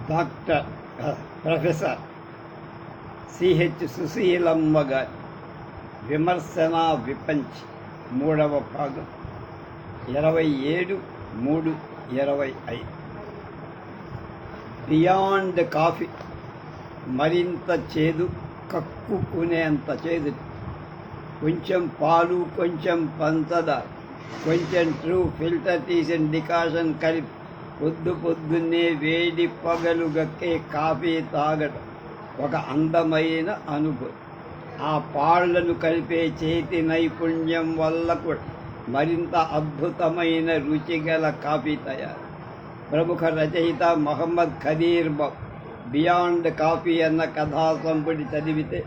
Doctor professor CH Susheelamma గారి విమర్శన విపంచ్ 3వ భాగం 27/3/25. బియాండ్ కాఫీ మరింత చేదు, కక్కుకునేంత చేదు. కొంచెం పాలు, కొంచెం పంచదార, కొంచెం ట్రూ ఫిల్టర్ తీసిన డికాషన్ కలిపి పొద్దున్నే వేడి పొగలు గక్కే కాఫీ తాగడం ఒక అందమైన అనుభవం. ఆ పాళ్లను కలిపే చేతి నైపుణ్యం వల్ల కూడా మరింత అద్భుతమైన రుచిగల కాఫీ తయారు. ప్రముఖ రచయిత మహమ్మద్ ఖదీర్ బాబు బియాండ్ కాఫీ అన్న కథా సంపుటి చదివితే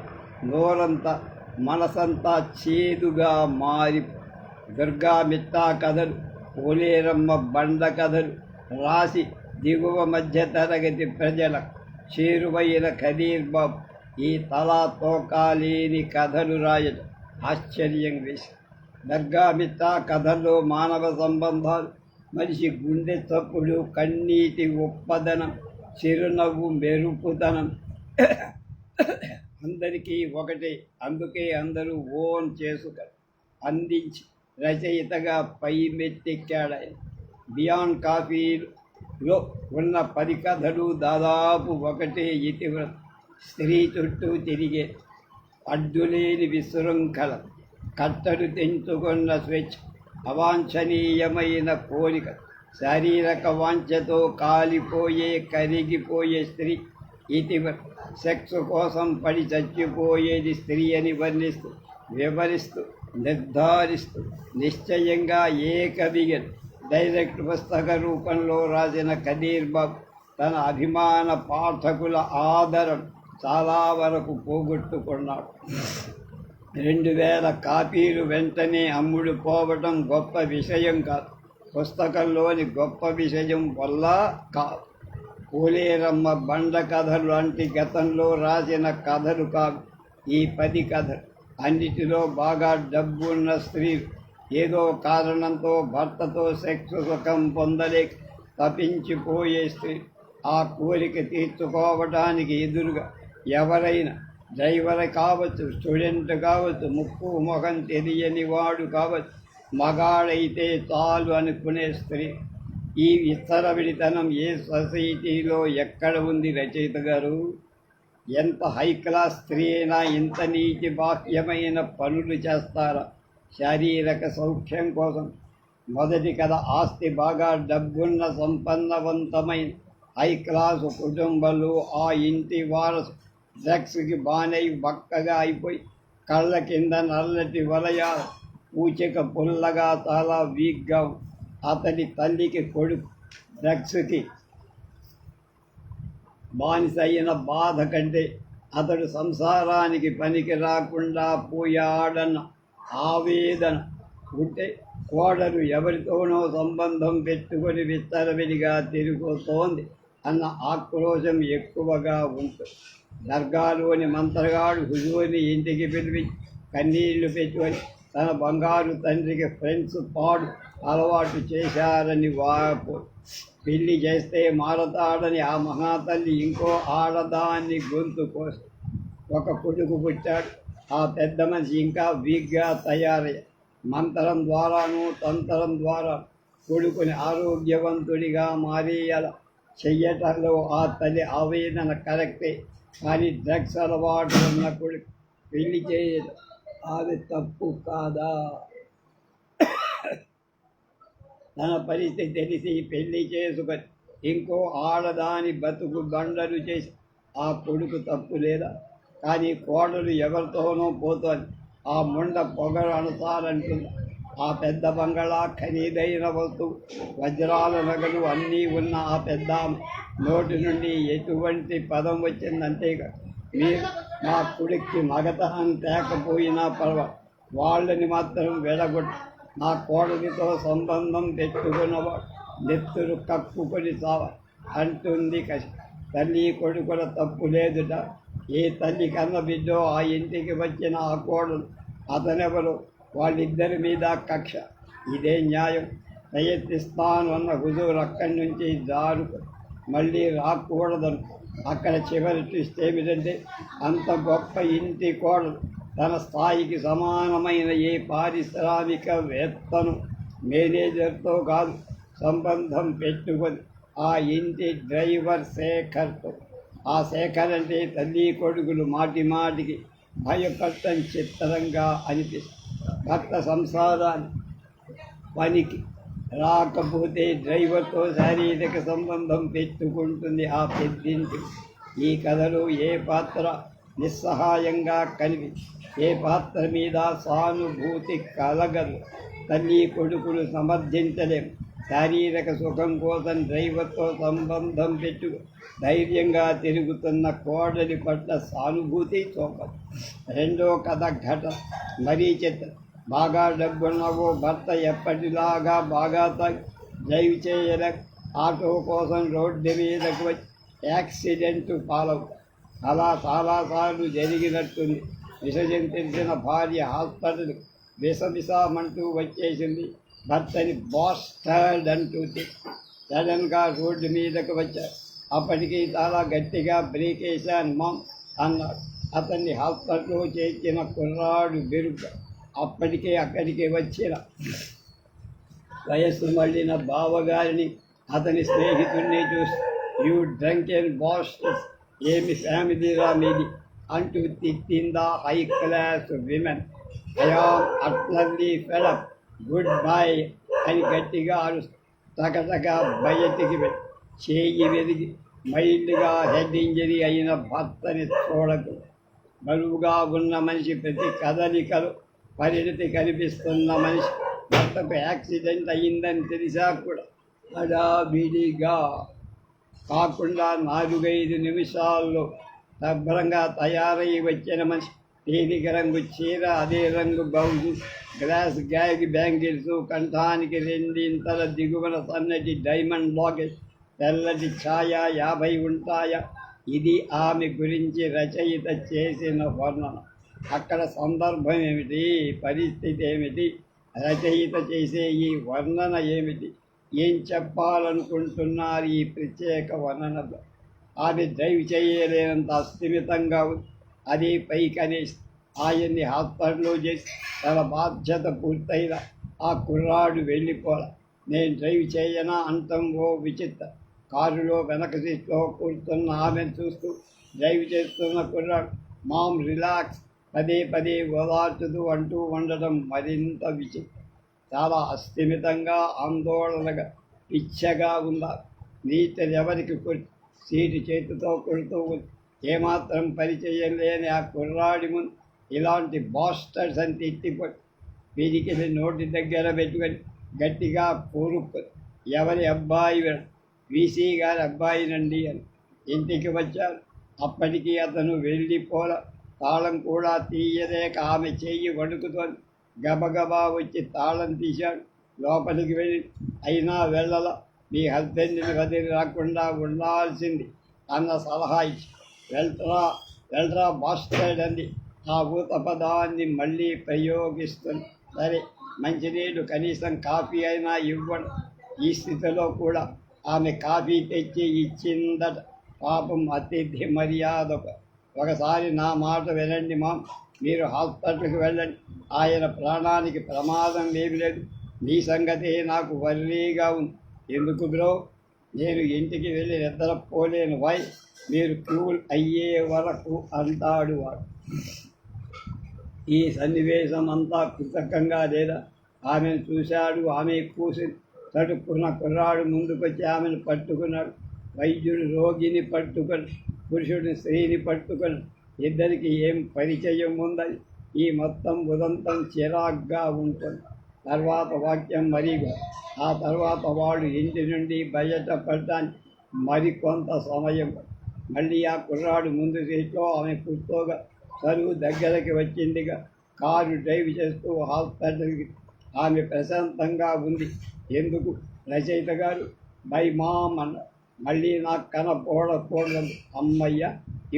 నోరంతా మనసంతా చేదుగా మారి దుర్గా మిట్టా కథలు, పోలేరమ్మ బండ కథలు రాసి దిగువ మధ్య తరగతి ప్రజలకు చేరువైన ఖదీర్ బాబు ఈ తలా తోకాలేని కథలు రాయడం ఆశ్చర్యం వేసి. దర్గా మిట్టా కథల్లో మానవ సంబంధాలు, మనిషి గుండె చప్పుడు, కన్నీటి ఉప్పదనం, చిరునవ్వు మెరుపుదనం అందరికీ ఒకటే. అందుకే అందరూ ఓన్ చేసుకొని అందించి రచయితగా పై మెట్టెక్కాడాయన. బియాండ్ కాఫీలో ఉన్న 10 కథలు దాదాపు ఒకటే ఇతివృత్తం. స్త్రీ చుట్టూ తిరిగే అడ్డులేని విశృంఖల, కట్టడు తెంచుకున్న స్వేచ్ఛ, అవాంఛనీయమైన కోరిక, శారీరక వాంఛతో కాలిపోయే కరిగిపోయే స్త్రీ ఇతివృత్తం. సెక్స్ కోసం పడి చచ్చిపోయేది స్త్రీ అని వర్ణిస్తూ, వివరిస్తూ, నిర్ధారిస్తూ నిశ్చయంగా ఏకవిగన్ డైరెక్ట్ పుస్తక రూపంలో రాసిన ఖదీర్ బాబు తన అభిమాన పాఠకుల ఆదరణ చాలా వరకు పోగొట్టుకున్నాడు. 2000 కాపీలు వెంటనే అమ్ముడు పోవటం గొప్ప విషయం కాదు, పుస్తకంలోని గొప్ప విషయం వల్ల కాదు. పోలేరమ్మ బండ కథలు లాంటి గతంలో రాసిన కథలు కాదు ఈ 10 కథలు. అన్నిటిలో బాగా డబ్బున్న స్త్రీలు ఏదో కారణంతో భర్తతో సెక్స్ సుఖం పొందలేక తప్పించిపోయే స్త్రీ, ఆ కోరిక తీర్చుకోవడానికి ఎదురుగా ఎవరైనా, డ్రైవర్ కావచ్చు, స్టూడెంట్ కావచ్చు, ముక్కు మొహం తెలియని వాడు కావచ్చు, మగాడైతే చాలు అనుకునే స్త్రీ. ఈ విస్తరవిడితనం ఏ సొసైటీలో ఎక్కడ ఉంది రచయిత గారు? ఎంత హై క్లాస్ స్త్రీ అయినా ఇంత నీతి బాహ్యమైన పనులు చేస్తారా శారీరక సౌఖ్యం కోసం? మొదటి కథ ఆస్తి బాగా డబ్బున్న సంపన్నవంతమైన హై క్లాసు కుటుంబాలు, ఆ ఇంటి వారసు డ్రగ్స్కి బానై బక్కగా అయిపోయి కళ్ళ కింద నల్లటి వలయాలు, పూచిక పుల్లగా చాలా వీక్గా. అతని తల్లికి కొడుకు డ్రగ్స్కి బానిస అయిన బాధ కంటే అతడు సంసారానికి పనికి రాకుండా పోయాడన్న ఆవేదన ఉంటే, కోడలు ఎవరితోనో సంబంధం పెట్టుకొని విస్తరవిడిగా తిరుగుతోంది అన్న ఆక్రోశం ఎక్కువగా ఉంటుంది. దర్గాలోని మంత్రగాడు హుజూర్ని ఇంటికి పిలిపించి కన్నీళ్లు పెట్టుకొని తన బంగారు తండ్రికి ఫ్రెండ్స్ పాడు అలవాటు చేశారని వాపో. పెళ్లి చేస్తే మారతాడని ఆ మహాతల్లి ఇంకో ఆడదాన్ని గొంతు కోసి ఒక కొడుకు పుట్టాడు. ఆ పెద్ద మనిషి ఇంకా వీక్గా తయారయ్యాడు. మంత్రం ద్వారాను తంత్రం ద్వారా కొడుకుని ఆరోగ్యవంతుడిగా మారేలా చెయ్యటంలో ఆ తల్లి ఆవేదన కరెక్టే. కానీ డ్రగ్స్ అలవాటు ఉన్న కొడుకు పెళ్లి చేయదు, ఆమె తప్పు కాదా? తన పరిస్థితి తెలిసి పెళ్లి చేసుకొని ఇంకో ఆడదాని బతుకు బండలు చేసి ఆ కొడుకు తప్పు లేదా? కానీ కోడలు ఎవరితోనో పోతోంది, ఆ ముండ పొగరు అనుసారంటుంది. ఆ పెద్ద బంగళా, ఖరీదైన వస్తువు, వజ్రాల నగలు అన్నీ ఉన్న ఆ పెద్ద నోటి నుండి ఎటువంటి పదం వచ్చిందంతేగా, మీరు నా కొడుక్కి మగతనం తేకపోయినా పర్వాలేదు, వాళ్ళని మాత్రం వెడగొట్టు. నా కోడలితో సంబంధం పెట్టుకున్నవాడు నెత్తురు కక్కుకొని చావ అంటుంది కసి. తల్లి కొడుకుల తప్పు లేదుట. ఏ తల్లి కన్న బిడ్డో ఆ ఇంటికి వచ్చిన ఆ కోడలు, అతనెవరు, వాళ్ళిద్దరి మీద కక్ష. ఇదే న్యాయం? ప్రయత్నిస్తాను అన్న హుజూర్ అక్కడి నుంచి జారుకు మళ్ళీ రాకూడదను. అక్కడ చివరి ట్విస్ట్ ఏమిటంటే, అంత గొప్ప ఇంటి కోడలు తన స్థాయికి సమానమైన ఏ పారిశ్రామికవేత్తను మేనేజర్తో కాదు సంబంధం పెట్టుకొని ఆ ఇంటి డ్రైవర్ శేఖర్తో. ఆ శేఖర్ అంటే తల్లి కొడుకులు మాటి మాటికి భయపడటం చిత్రంగా అనిపిస్తుంది. భర్త సంసారాన్ని పనికి రాకపోతే డ్రైవర్తో శారీరక సంబంధం పెట్టుకుంటుంది ఆ పెద్దింటి. ఈ కథలో ఏ పాత్ర నిస్సహాయంగా కలిగి ఏ పాత్ర మీద సానుభూతి కలగదు. తల్లి కొడుకులు సమర్థించలేము. శారీరక సుఖం కోసం డ్రైవర్తో సంబంధం పెట్టు ధైర్యంగా తిరుగుతున్న కోడలి పట్ల సానుభూతి చూపదు. రెండో కథ ఘటన మరీ చిత్రం. బాగా డబ్బున్నవో భర్త ఎప్పటిలాగా బాగా డ్రైవ్ చేయలేక ఆటో కోసం రోడ్డు మీదకు వచ్చి యాక్సిడెంట్ పాలవు. అలా చాలాసార్లు జరిగినట్టుంది. విషయం తెలిసిన భార్య హాస్పిటల్ విసవిసామంటూ వచ్చేసింది. భర్తని బాస్టర్డ్ అంటూ సడన్గా రోడ్డు మీదకు వచ్చారు. అప్పటికి చాలా గట్టిగా బ్రేక్ వేశాను మామ్ అన్నాడు. అతన్ని హాస్పిటల్లో చేర్చిన కుర్రాడు బెరుగ్గా అప్పటికే అక్కడికి వచ్చిన వయస్సు మళ్ళిన బావగారిని అతని స్నేహితుడిని చూసి, యూ డ్రంకెన్ బాస్టర్స్, ఏమి ఫ్యామిలీరా మీది అంటూ తిట్టిందా high class women. I am utterly fed up, good bye అని గట్టిగా అరుస్తూ టకటక బయటికి చేయి వెదిగి మైల్డ్గా హెడ్ ఇంజరీ అయిన భర్తని చూడకు. బరువుగా ఉన్న మనిషి ప్రతి కదలికలు పరిణతి కనిపిస్తున్న మనిషి భర్తకు యాక్సిడెంట్ అయ్యిందని తెలిసా కూడా హడావిడిగా కాకుండా 4-5 నిమిషాల్లో శుభ్రంగా తయారై వచ్చిన మనిషి తేలిక రంగు చీర, అదే రంగు బ్లౌజు, గ్లాస్ గ్యాగ్ బ్యాంగిల్స్, కంఠానికి 2 ఇంతల దిగువన సన్నటి డైమండ్ లాకెట్, తెల్లటి ఛాయ 50 ఉంటాయా? ఇది ఆమె గురించి రచయిత చేసిన వర్ణన. అక్కడ సందర్భం ఏమిటి, పరిస్థితి ఏమిటి, రచయిత చేసే ఈ వర్ణన ఏమిటి, ఏం చెప్పాలనుకుంటున్నారు ఈ ప్రత్యేక వర్ణనలో? ఆమె డ్రైవ్ చేయలేనంత అస్థిమితంగా ఉంది. అది పైకనేసి ఆయన్ని హాస్పిటల్లో చేసి తన బాధ్యత పూర్తయిన ఆ కుర్రాడు వెళ్ళిపోరా. నేను డ్రైవ్ చేయనా అంటాం ఓ విచిత్ర. కారులో వెనక సీట్లో కూర్చున్న ఆమెను చూస్తూ డ్రైవ్ చేస్తున్న కుర్రాడు మామ్ రిలాక్స్ పదే పదే ఓదార్చుతూ అంటూ ఉండటం మరింత విచిత్రం. చాలా అస్థిమితంగా ఆందోళనగా పిచ్చగా ఉండాలి. ఎవరికి సీటు చేతితో కొడుతూ ఉంది. ఏమాత్రం పరిచయం లేని ఆ కుర్రాడి ముందు ఇలాంటి బాస్టర్స్ అని తిట్టిపోయి వీరికి నోటి దగ్గర పెట్టుకొని గట్టిగా కూరుక్కొని, ఎవరి అబ్బాయి వీసీ గారి అబ్బాయినండి అని ఇంటికి వచ్చారు. అప్పటికి అతను వెళ్ళిపోల. తాళం కూడా తీయలేక ఆమె చెయ్యి వణుకుతోంది. గబగబా వచ్చి తాళం తీశాడు. లోపలికి వెళ్ళి, అయినా వెళ్ళల, మీ హస్బెండ్ని వదిలి రాకుండా ఉండాల్సింది అన్న సలహా ఇచ్చి, వెళ్ళరా బాస్టర్డ్ అంది. ఆ ఊత పదాన్ని మళ్ళీ ప్రయోగిస్తుంది. సరే, మంచినీళ్ళు కనీసం కాఫీ అయినా ఇవ్వండి. ఈ స్థితిలో కూడా ఆమె కాఫీ తెచ్చి ఇచ్చిందట. పాపం అతిథి మర్యాద. ఒకసారి నా మాట వినండి మామ్, మీరు హాస్పిటల్కి వెళ్ళండి. ఆయన ప్రాణానికి ప్రమాదం ఏమి లేదు. మీ సంగతే నాకు వర్రీగా ఉంది. ఎందుకు బ్రో? నేను ఇంటికి వెళ్ళి నిద్రపోలేను. వై? మీరు కూల్ అయ్యే వరకు అంటాడు వాడు. ఈ సన్నివేశం అంతా కృతజ్ఞంగా లేదా? ఆమెను చూశాడు. ఆమె కూసి తడుక్కున్న కుర్రాడు ముందుకొచ్చి ఆమెను పట్టుకున్నాడు. వైద్యుడు రోగిని పట్టుకొని, పురుషుడిని స్త్రీని పట్టుకొని, ఇద్దరికి ఏం పరిచయం ఉందని ఈ మొత్తం ఉదంతం చిరాగ్గా ఉంటుంది. తర్వాత వాక్యం మరీగా. ఆ తర్వాత వాడు ఇంటి నుండి బయటపడటానికి మరికొంత సమయం. మళ్ళీ ఆ కుర్రాడు ముందు సీట్లో ఆమె కూర్చోగా చదువు దగ్గరికి వచ్చిందిగా. కారు డ్రైవ్ చేస్తూ హాస్పిటల్కి. ఆమె ప్రశాంతంగా ఉంది. ఎందుకు? రచయిత గారు బై మామ్ అన్న. మళ్ళీ నాకు కనపడకూడదు. అమ్మయ్య,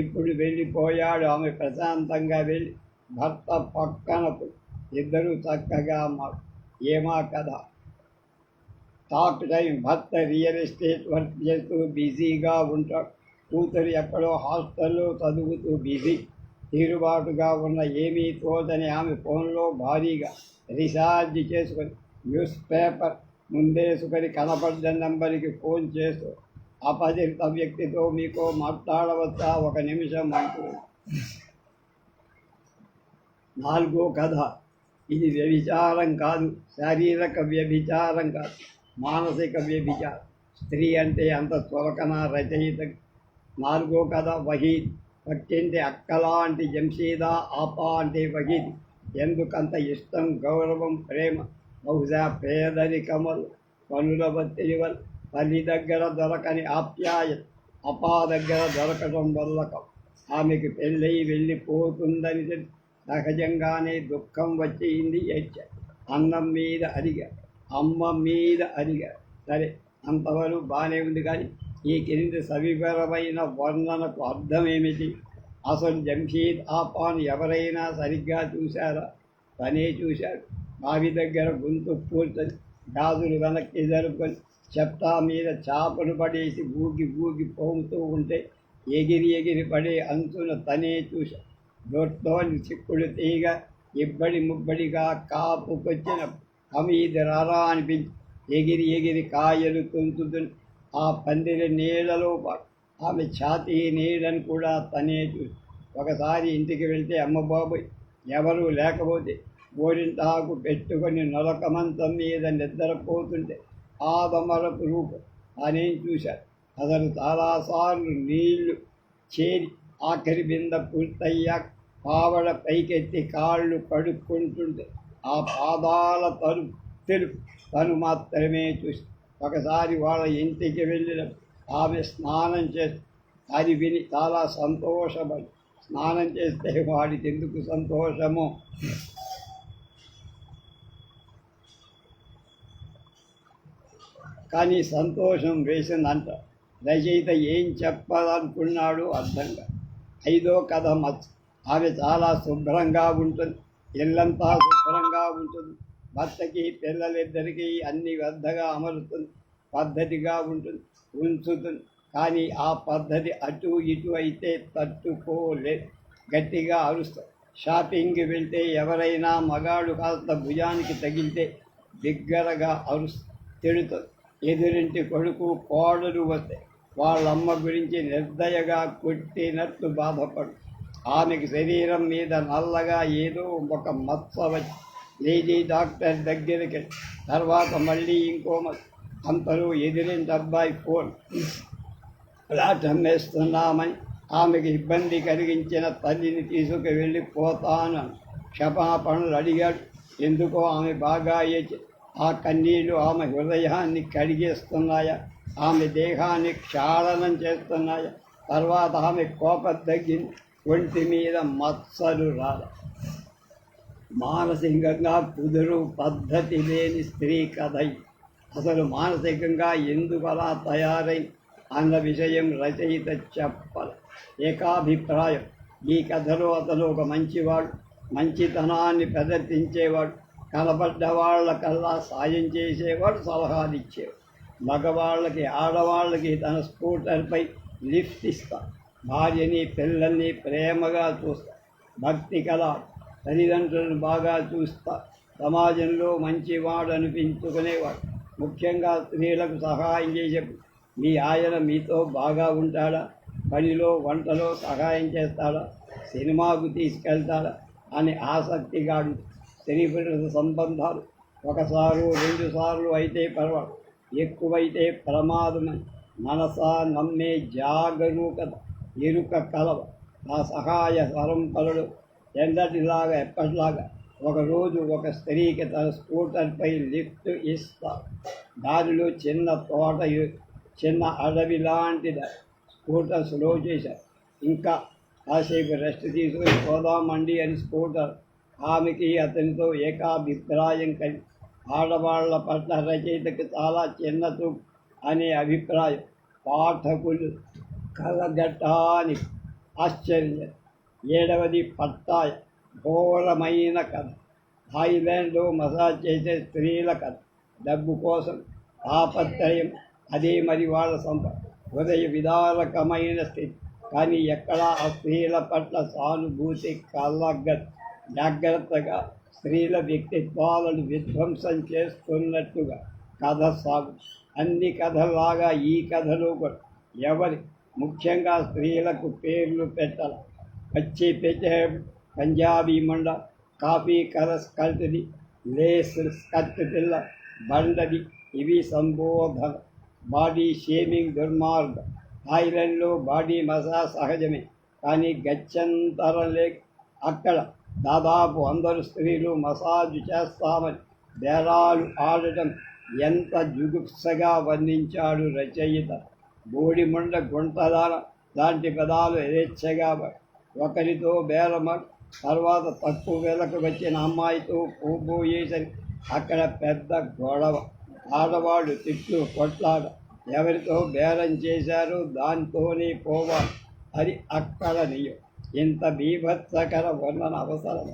ఇప్పుడు వెళ్ళిపోయాడు. ఆమె ప్రశాంతంగా వెళ్ళి భర్త పక్కనకు. ఇద్దరూ చక్కగా ఏమా కథ. Talk time. భర్త రియల్ ఎస్టేట్ వర్క్ చేస్తూ బిజీగా ఉంటాడు. కూతురు ఎక్కడో హాస్టల్లో చదువుతూ బిజీ. తీరుబాటుగా ఉన్న ఏమీ తోచని ఆమె ఫోన్లో భారీగా రీఛార్జ్ చేసుకొని న్యూస్ పేపర్ ముందేసుకొని కనపడ్డ నెంబర్కి ఫోన్ చేస్తూ అపరిచిత వ్యక్తితో మీకో మాట్లాడవచ్చా, ఒక నిమిషం అంటూ. 4వ కథ. ఇది వ్యభిచారం కాదు, శారీరక వ్యభిచారం కాదు, మానసిక వ్యభిచారం. స్త్రీ అంటే అంత చులకన రచయిత. 4వ కథ. వహీద్. పక్కింటి అక్కలాంటి జంషీదా ఆపా అంటే వహీద్. ఎందుకంత ఇష్టం, గౌరవం, ప్రేమ? బహుశా పేదరికములు, పనుల ఒత్తిడి వల్ల, తల్లి దగ్గర దొరకని ఆప్యాయత అపా దగ్గర దొరకడం వల్ల. ఆమెకు పెళ్ళై వెళ్ళిపోతుందని తెలిసి సహజంగానే దుఃఖం వచ్చింది. ఏడ్చాడు. అన్నం మీద అడిగాడు, అమ్మ మీద అడిగాడు. సరే, అంతవరకు బాగానే ఉంది. కానీ ఈ క్రింది సవివరమైన వర్ణనకు అర్థమేమిటి? అసలు జంషీద్ ఆపాను ఎవరైనా సరిగ్గా చూశారా? తనే చూశాడు. బావి దగ్గర గొంతు పూర్తని గాజులు వెనక్కి జరుపుకొని చెప్తా మీద చాపను పడేసి ఊగి ఊగి పోగుతూ ఉంటే ఎగిరి ఎగిరి పడే అంచున తనే చూశాడు. దొడ్లోని చిక్కుడు తీగ ఇబ్బడి ముబ్బడిగా కాపుకొచ్చిన హమీద్ రారా అనిపించి ఎగిరి ఎగిరి కాయలు తుంచుతుంది. ఆ పందిరి నీళ్లలో పాటు ఆమె ఛాతీ నీళ్ళని కూడా తనే చూసి ఒకసారి ఇంటికి వెళ్తే అమ్మబాబోయ్ ఎవరూ లేకపోతే గోరింటాకు పెట్టుకొని నొలక మంచం మీద నిద్రపోతుంటే ఆదమరపు రూపం తానేం చూశాడు. అసలు చాలాసార్లు నీళ్లు చేరి ఆఖరి బింద పూర్తయ్యాక పావడ పైకెత్తి కాళ్ళు కడుక్కుంటుంటే ఆ పాదాల తెలుపు తను మాత్రమే చూసి ఒకసారి వాళ్ళ ఇంటికి వెళ్ళిన ఆమె స్నానం చేస్తే అది విని చాలా సంతోషపడి, స్నానం చేస్తే వాడికి ఎందుకు సంతోషమో కానీ సంతోషం వేసిందంట. రచయిత ఏం చెప్పాలనుకున్నాడు అర్థంగా. 5వ కథ. మచ్చ. ఆమె చాలా శుభ్రంగా ఉంటుంది, ఇల్లంతా శుభ్రంగా ఉంటుంది. భర్తకి పిల్లలిద్దరికీ అన్ని వద్దగా అమరుతుంది, పద్ధతిగా ఉంటుంది, ఉంచుతుంది. కానీ ఆ పద్ధతి అటు ఇటు అయితే తట్టుకోలేదు, గట్టిగా అరుస్తుంది. షాపింగ్కి వెళ్తే ఎవరైనా మగాడు కాస్త భుజానికి తగిలితే బిగ్గరగా తిడుతుంది. ఎదురింటి కొడుకు కోడలు వస్తే వాళ్ళమ్మ గురించి నిర్దయగా కొట్టినట్టు బాధపడు. ఆమెకు శరీరం మీద నల్లగా ఏదో ఒక మచ్చ వచ్చి లేడీ డాక్టర్ దగ్గరికి, తర్వాత మళ్ళీ ఇంకో మచ్చ. అంతలో ఎదిరింటి అబ్బాయి ఫోన్. ఫ్లాట్ అమ్మేస్తున్నామని ఆమెకు ఇబ్బంది కలిగించిన తల్లిని తీసుకు వెళ్ళిపోతాను క్షమాపణలు అడిగాడు. ఎందుకో ఆమె బాగా ఏడ్చి ఆ కన్నీళ్లు ఆమె హృదయాన్ని కడిగేస్తున్నాయా, ఆమె దేహాన్ని క్షాళనం చేస్తున్నాయా? తర్వాత ఆమె కోపం తగ్గింది, ఒంటి మీద మచ్చలు రాల. మానసికంగా కుదురు పద్ధతి లేని స్త్రీ కథ. అసలు మానసికంగా ఎందుకు అలా తయారై అన్న విషయం రచయిత చెప్పాలి. ఏకాభిప్రాయం. ఈ కథలో అతను ఒక మంచివాడు, మంచితనాన్ని ప్రదర్శించేవాడు, కనబడ్డ వాళ్ళకల్లా సాయం చేసేవాడు, సలహాలు ఇచ్చేవాడు. మగవాళ్ళకి ఆడవాళ్ళకి తన స్కూటర్పై లిఫ్ట్ ఇస్తా, భార్యని పిల్లల్ని ప్రేమగా చూస్తా, భక్తి కళ, తల్లిదండ్రులను బాగా చూస్తా, సమాజంలో మంచివాడు అనిపించుకునేవాడు. ముఖ్యంగా స్త్రీలకు సహాయం చేసే మీ ఆయన మీతో బాగా ఉంటాడా, పనిలో వంటలో సహాయం చేస్తాడా, సినిమాకు తీసుకెళ్తాడా అని ఆసక్తిగా స్త్రీ పురుష సంబంధాలు ఒకసారి 2 సార్లు అయితే పర్వాలేదు, ఎక్కువైతే ప్రమాదమని మనసా నమ్మే జాగరూకత, ఎరుక కలవ. ఆ సహాయ పరంపరలు ఎన్నటిలాగా ఎప్పటిలాగా ఒకరోజు ఒక స్త్రీకి తన స్కూటర్పై లిఫ్ట్ ఇస్తారు. దారిలో చిన్న తోట, చిన్న అడవి లాంటిది. స్కూటర్ స్లో చేశారు. ఇంకా కాసేపు రెస్ట్ తీసుకుని పోదామండి అని స్కూటర్. ఆమెకి అతనితో ఏకాభిప్రాయం కలిగి ఆడవాళ్ల పట్ల రచయితకి చాలా చిన్న చూపు అనే అభిప్రాయం పాఠకులు కలగటానికి ఆశ్చర్యం. 7వది పట్టాయ. ఘోరమైన కథ. థాయిలాండ్లో మసాజ్ చేసే స్త్రీల కథ. డబ్బు కోసం తాపత్రయం, అదే మరి వాళ్ళ హృదయ విదారకమైన స్థితి. కానీ ఎక్కడా ఆ స్త్రీల పట్ల సానుభూతి కలగదు. జాగ్రత్తగా స్త్రీల వ్యక్తిత్వాలను విధ్వంసం చేస్తున్నట్టుగా కథ సాగు. అన్ని కథలాగా ఈ కథలో కూడా ఎవరి ముఖ్యంగా స్త్రీలకు పేర్లు పెట్టాలి. పచ్చి పెట్టే పంజాబీ మండ, కాఫీ కలర్ స్కర్ట్ది, లేస్ స్కర్ట్ పిల్ల, బండది, ఇవి సంబోధన. బాడీ షేమింగ్ దుర్మార్గం. థాయిలాండ్లో బాడీ మసాజ్ సహజమే, కానీ గత్యంతరం లేక అక్కడ దాదాపు అందరు స్త్రీలు మసాజ్ చేస్తామని బేరాలు ఆడటం ఎంత జుగుప్సగా వర్ణించాడు రచయిత. బోడిమండ, గుంటదార లాంటి పదాలు యథేచ్ఛగా ఒకరితో బేరమాడి తర్వాత తక్కువ వేలకు వచ్చిన అమ్మాయితో పోబోయేసరికి అక్కడ పెద్ద గొడవ. ఆడవాళ్ళు తిట్లు కొట్లాడ. ఎవరితో బేరం చేశారో దాంతోనే పోవాలి. అది అక్కడ నియం. ఇంత బీభత్సకర వర్ణన అవసరం.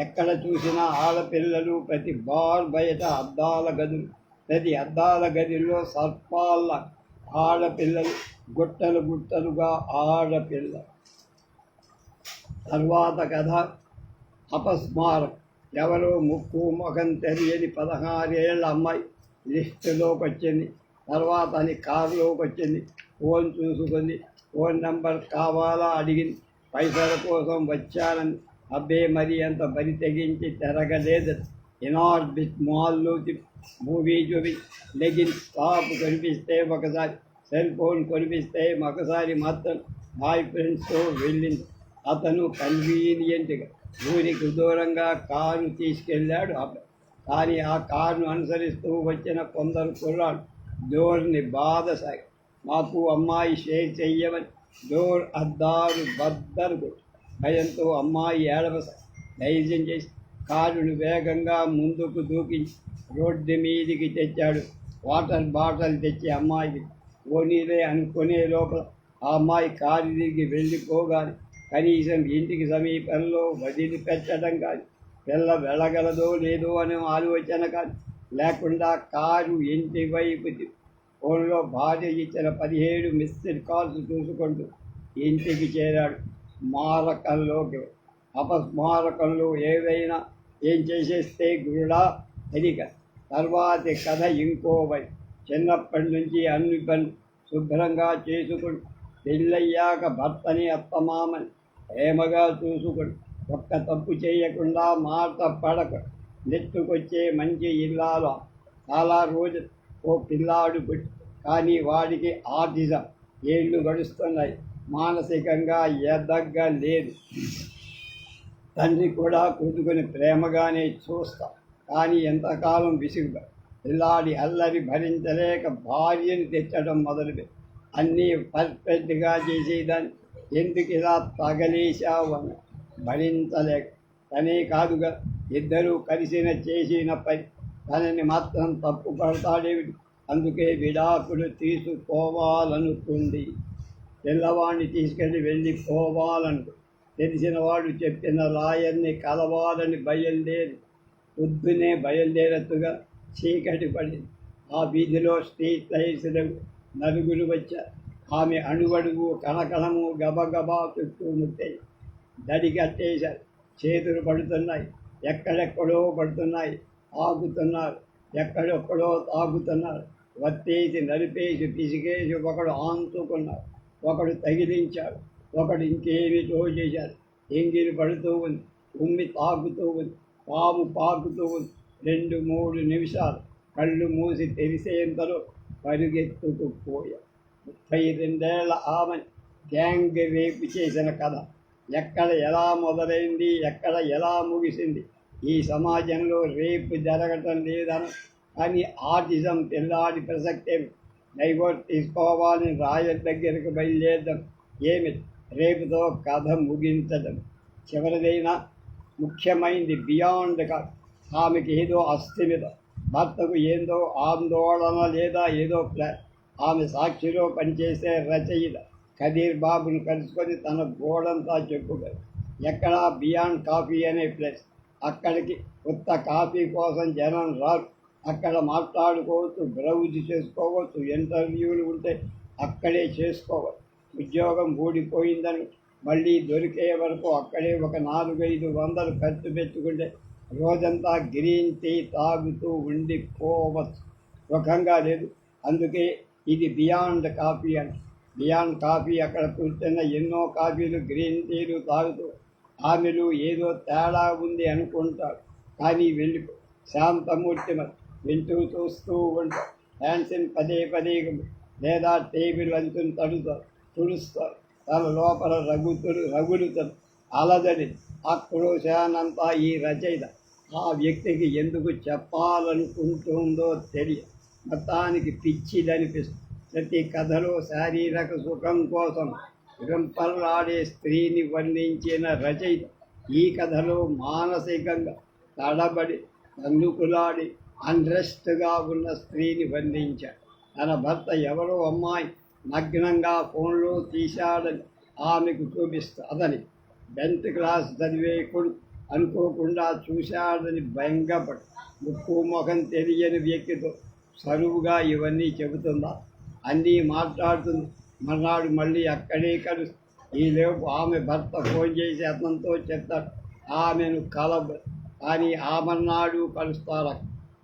ఎక్కడ చూసినా ఆడపిల్లలు, ప్రతి బార్ బయట అద్దాల గదులు, ప్రతి అద్దాల గదిలో సర్పాల ఆడపిల్లలు, గుట్టలు గుట్టలుగా ఆడపిల్ల. తర్వాత కథ అపస్మారం. ఎవరో ముక్కు ముఖం తెలియని 16 ఏళ్ల అమ్మాయి లిస్టులోకి వచ్చింది. తర్వాత అని కారులోకి వచ్చింది. ఫోన్ చూసుకుంది. ఫోన్ నెంబర్ కావాలా అడిగింది. పైసల కోసం వచ్చానని. అబ్బే మరి అంత బరి తెగించి తిరగలేదు. ఇనార్బిట్ మాల్లోకి మూవీ చూపి లెగిన్స్ టాప్ కొనిపిస్తే ఒకసారి, సెల్ ఫోన్ కొనిపిస్తే ఒకసారి మాత్రం బాయ్ ఫ్రెండ్స్తో వెళ్ళింది. అతను కన్వీనియంట్గా ఊరికి దూరంగా కారు తీసుకెళ్ళాడు. కానీ ఆ కారును అనుసరిస్తూ వచ్చిన కొందరు కుర్రాడు డోర్ని బాధసాగి మాకు అమ్మాయి షేర్ చెయ్యమని డోర్ అద్దాలు బద్దలు కొట్టి భయంతో అమ్మాయి ఏడవసాగి ధైర్యం చేసి కారును వేగంగా ముందుకు దూకించి రోడ్డు మీదికి తెచ్చాడు. వాటర్ బాటిల్ తెచ్చి అమ్మాయికి పోనీలే అనుకునే లోపల ఆ అమ్మాయి కారు దిగి వెళ్ళిపోగానే కనీసం ఇంటికి సమీపంలో వదిలిపెట్టడం కానీ, పిల్ల వెళ్ళగలదో లేదో అనే ఆలోచన కానీ లేకుండా కారు ఇంటి వైపు ఫోన్లో భార్య ఇచ్చిన 17 మిస్డ్ కాల్స్ చూసుకుంటూ ఇంటికి చేరాడు. స్మారకంలోకి అపస్మారకంలో ఏదైనా ఏం చేసేస్తే గురుడా ఎదిక. తర్వాతి కథ ఇంకో వైపు. చిన్నప్పటి నుంచి అన్ని పనులు శుభ్రంగా చేసుకుంటూ పెళ్ళయ్యాక భర్తని అత్తమామని ప్రేమగా చూసుకుని ఒక్క తప్పు చేయకుండా మాట పడక నెత్తుకొచ్చే మంచి ఇల్లాలు. చాలా రోజులు ఓ పిల్లాడు పుట్టి, కానీ వాడికి ఆటిజం. ఏళ్ళు గడుస్తున్నాయి. మానసికంగా ఎదగలేదు. తండ్రి కూడా కూతుకుని ప్రేమగానే చూస్తా, కానీ ఎంతకాలం విసుగు. పిల్లాడి అల్లరి భరించలేక భార్యని తెచ్చడం మొదలుపెట్టి అన్నీ పర్ఫెక్ట్గా చేసేదాన్ని ఎందుకు ఇలా తగలేశావు అని భరించలేక. తనే కాదుగా ఇద్దరూ కలిసిన చేసిన పని తనని మాత్రం తప్పు పడతాడేమిటి. అందుకే విడాకులు తీసుకోవాలనుకుంది. పిల్లవాడిని తీసుకెళ్ళి వెళ్ళిపోవాలనుకు తెలిసిన వాడు చెప్పిన లాయర్ని కలవాలని బయలుదేరి పొద్దునే బయలుదేరట్టుగా చీకటి పడింది. ఆ వీధిలో స్ట్రీట్ లైట్స్ నలుగురు వచ్చారు. ఆమె అణువడుగు కణకణము గబగబా చుట్టూ ముట్టాయి. దడి కట్టేశారు. చేతులు పడుతున్నాయి. ఎక్కడెక్కడో పడుతున్నాయి. ఆగుతున్నారు. ఎక్కడెక్కడో తాగుతున్నారు. వత్తేసి నలిపేసి పిసికేసి ఒకడు ఆంచుకున్నాడు. ఒకడు తగిలించాడు. ఒకడు ఇంకేమిటో చేశారు. ఎంగిలి పడుతూ ఉంది. ఉమ్మి తాగుతూ ఉంది. పాము పాకుతూ ఉంది. 2-3 నిమిషాలు కళ్ళు మూసి తెరిసేంతలో పరుగెత్తుకుపోయా. 32 ఏళ్ల ఆమె గ్యాంగ్ రేపు చేసిన కథ ఎక్కడ ఎలా మొదలైంది, ఎక్కడ ఎలా ముగిసింది. ఈ సమాజంలో రేపు జరగటం లేదన, కానీ ఆటిజం పిల్లాడి ప్రసక్తే. డైవర్స్ తీసుకోవాలని రాయర్ దగ్గరకు బయలుదేరడం ఏమి, రేపుతో కథ ముగించడం. చివరిదైనా ముఖ్యమైనది బియాండ్ కాదు. ఆమెకి ఏదో అస్థిమితం, భర్తకు ఏదో ఆందోళన లేదా ఏదో ప్లాన్. ఆమె సాక్షిలో పనిచేసే రచయిత కదీర్ బాబును కలుసుకొని తన గోడంతా చెప్పుకొని ఎక్కడా బియాండ్ కాఫీ అనే ప్లేస్. అక్కడికి కొత్త కాఫీ కోసం జనం రారు. అక్కడ మాట్లాడుకోవచ్చు, బ్రౌజ్ చేసుకోవచ్చు, ఇంటర్వ్యూలు ఉంటే అక్కడే చేసుకోవచ్చు. ఉద్యోగం ఊడిపోయిందని మళ్ళీ దొరికే వరకు అక్కడే ఒక 400-500 ఖర్చు పెట్టుకుంటే రోజంతా గ్రీన్ టీ తాగుతూ ఉండిపోవచ్చు. సుఖంగా లేదు. అందుకే ఇది బియాండ్ కాఫీ అని. బియాండ్ కాఫీ అక్కడ కూర్చున్న ఎన్నో కాఫీలు, గ్రీన్ టీలు తాగుతూ ఆమెలు ఏదో తేడా ఉంది అనుకుంటారు. కానీ వెళ్ళిపో. శాంతమూర్తి మరి వింటూ చూస్తూ ఉంటారు. హ్యాండ్స్ని పదే పదే లేదా టేబుల్ అంచుని తుడుస్తారు. తన లోపల రగులుతారు అలజడి, ఆక్రోశానంతా ఈ రచయిత ఆ వ్యక్తికి ఎందుకు చెప్పాలనుకుంటుందో తెలియదు. మొత్తానికి పిచ్చిదనిపిస్తుంది. ప్రతి కథలో శారీరక సుఖం కోసం వింపల్లాడే స్త్రీని వర్ణించిన రచయిత ఈ కథలో మానసికంగా తడబడి తన్నుకులాడి అన్రెస్ట్గా ఉన్న స్త్రీని వర్ణించాడు. తన భర్త ఎవరో అమ్మాయి నగ్నంగా ఫోన్లో తీశాడని ఆమెకు చూపిస్తాదని 10th క్లాస్ చదివే కొడుకు అనుకోకుండా చూశాడని భయంగపడి ముక్కు ముఖం తెలియని వ్యక్తితో సరువుగా ఇవన్నీ చెబుతుందా? అన్నీ మాట్లాడుతుంది. మర్నాడు మళ్ళీ అక్కడే కలుస్తుంది. ఈలోపు ఆమె భర్త ఫోన్ చేసి అతనితో చెప్తాడు ఆమెను కానీ ఆ మర్నాడు కలుస్తారు.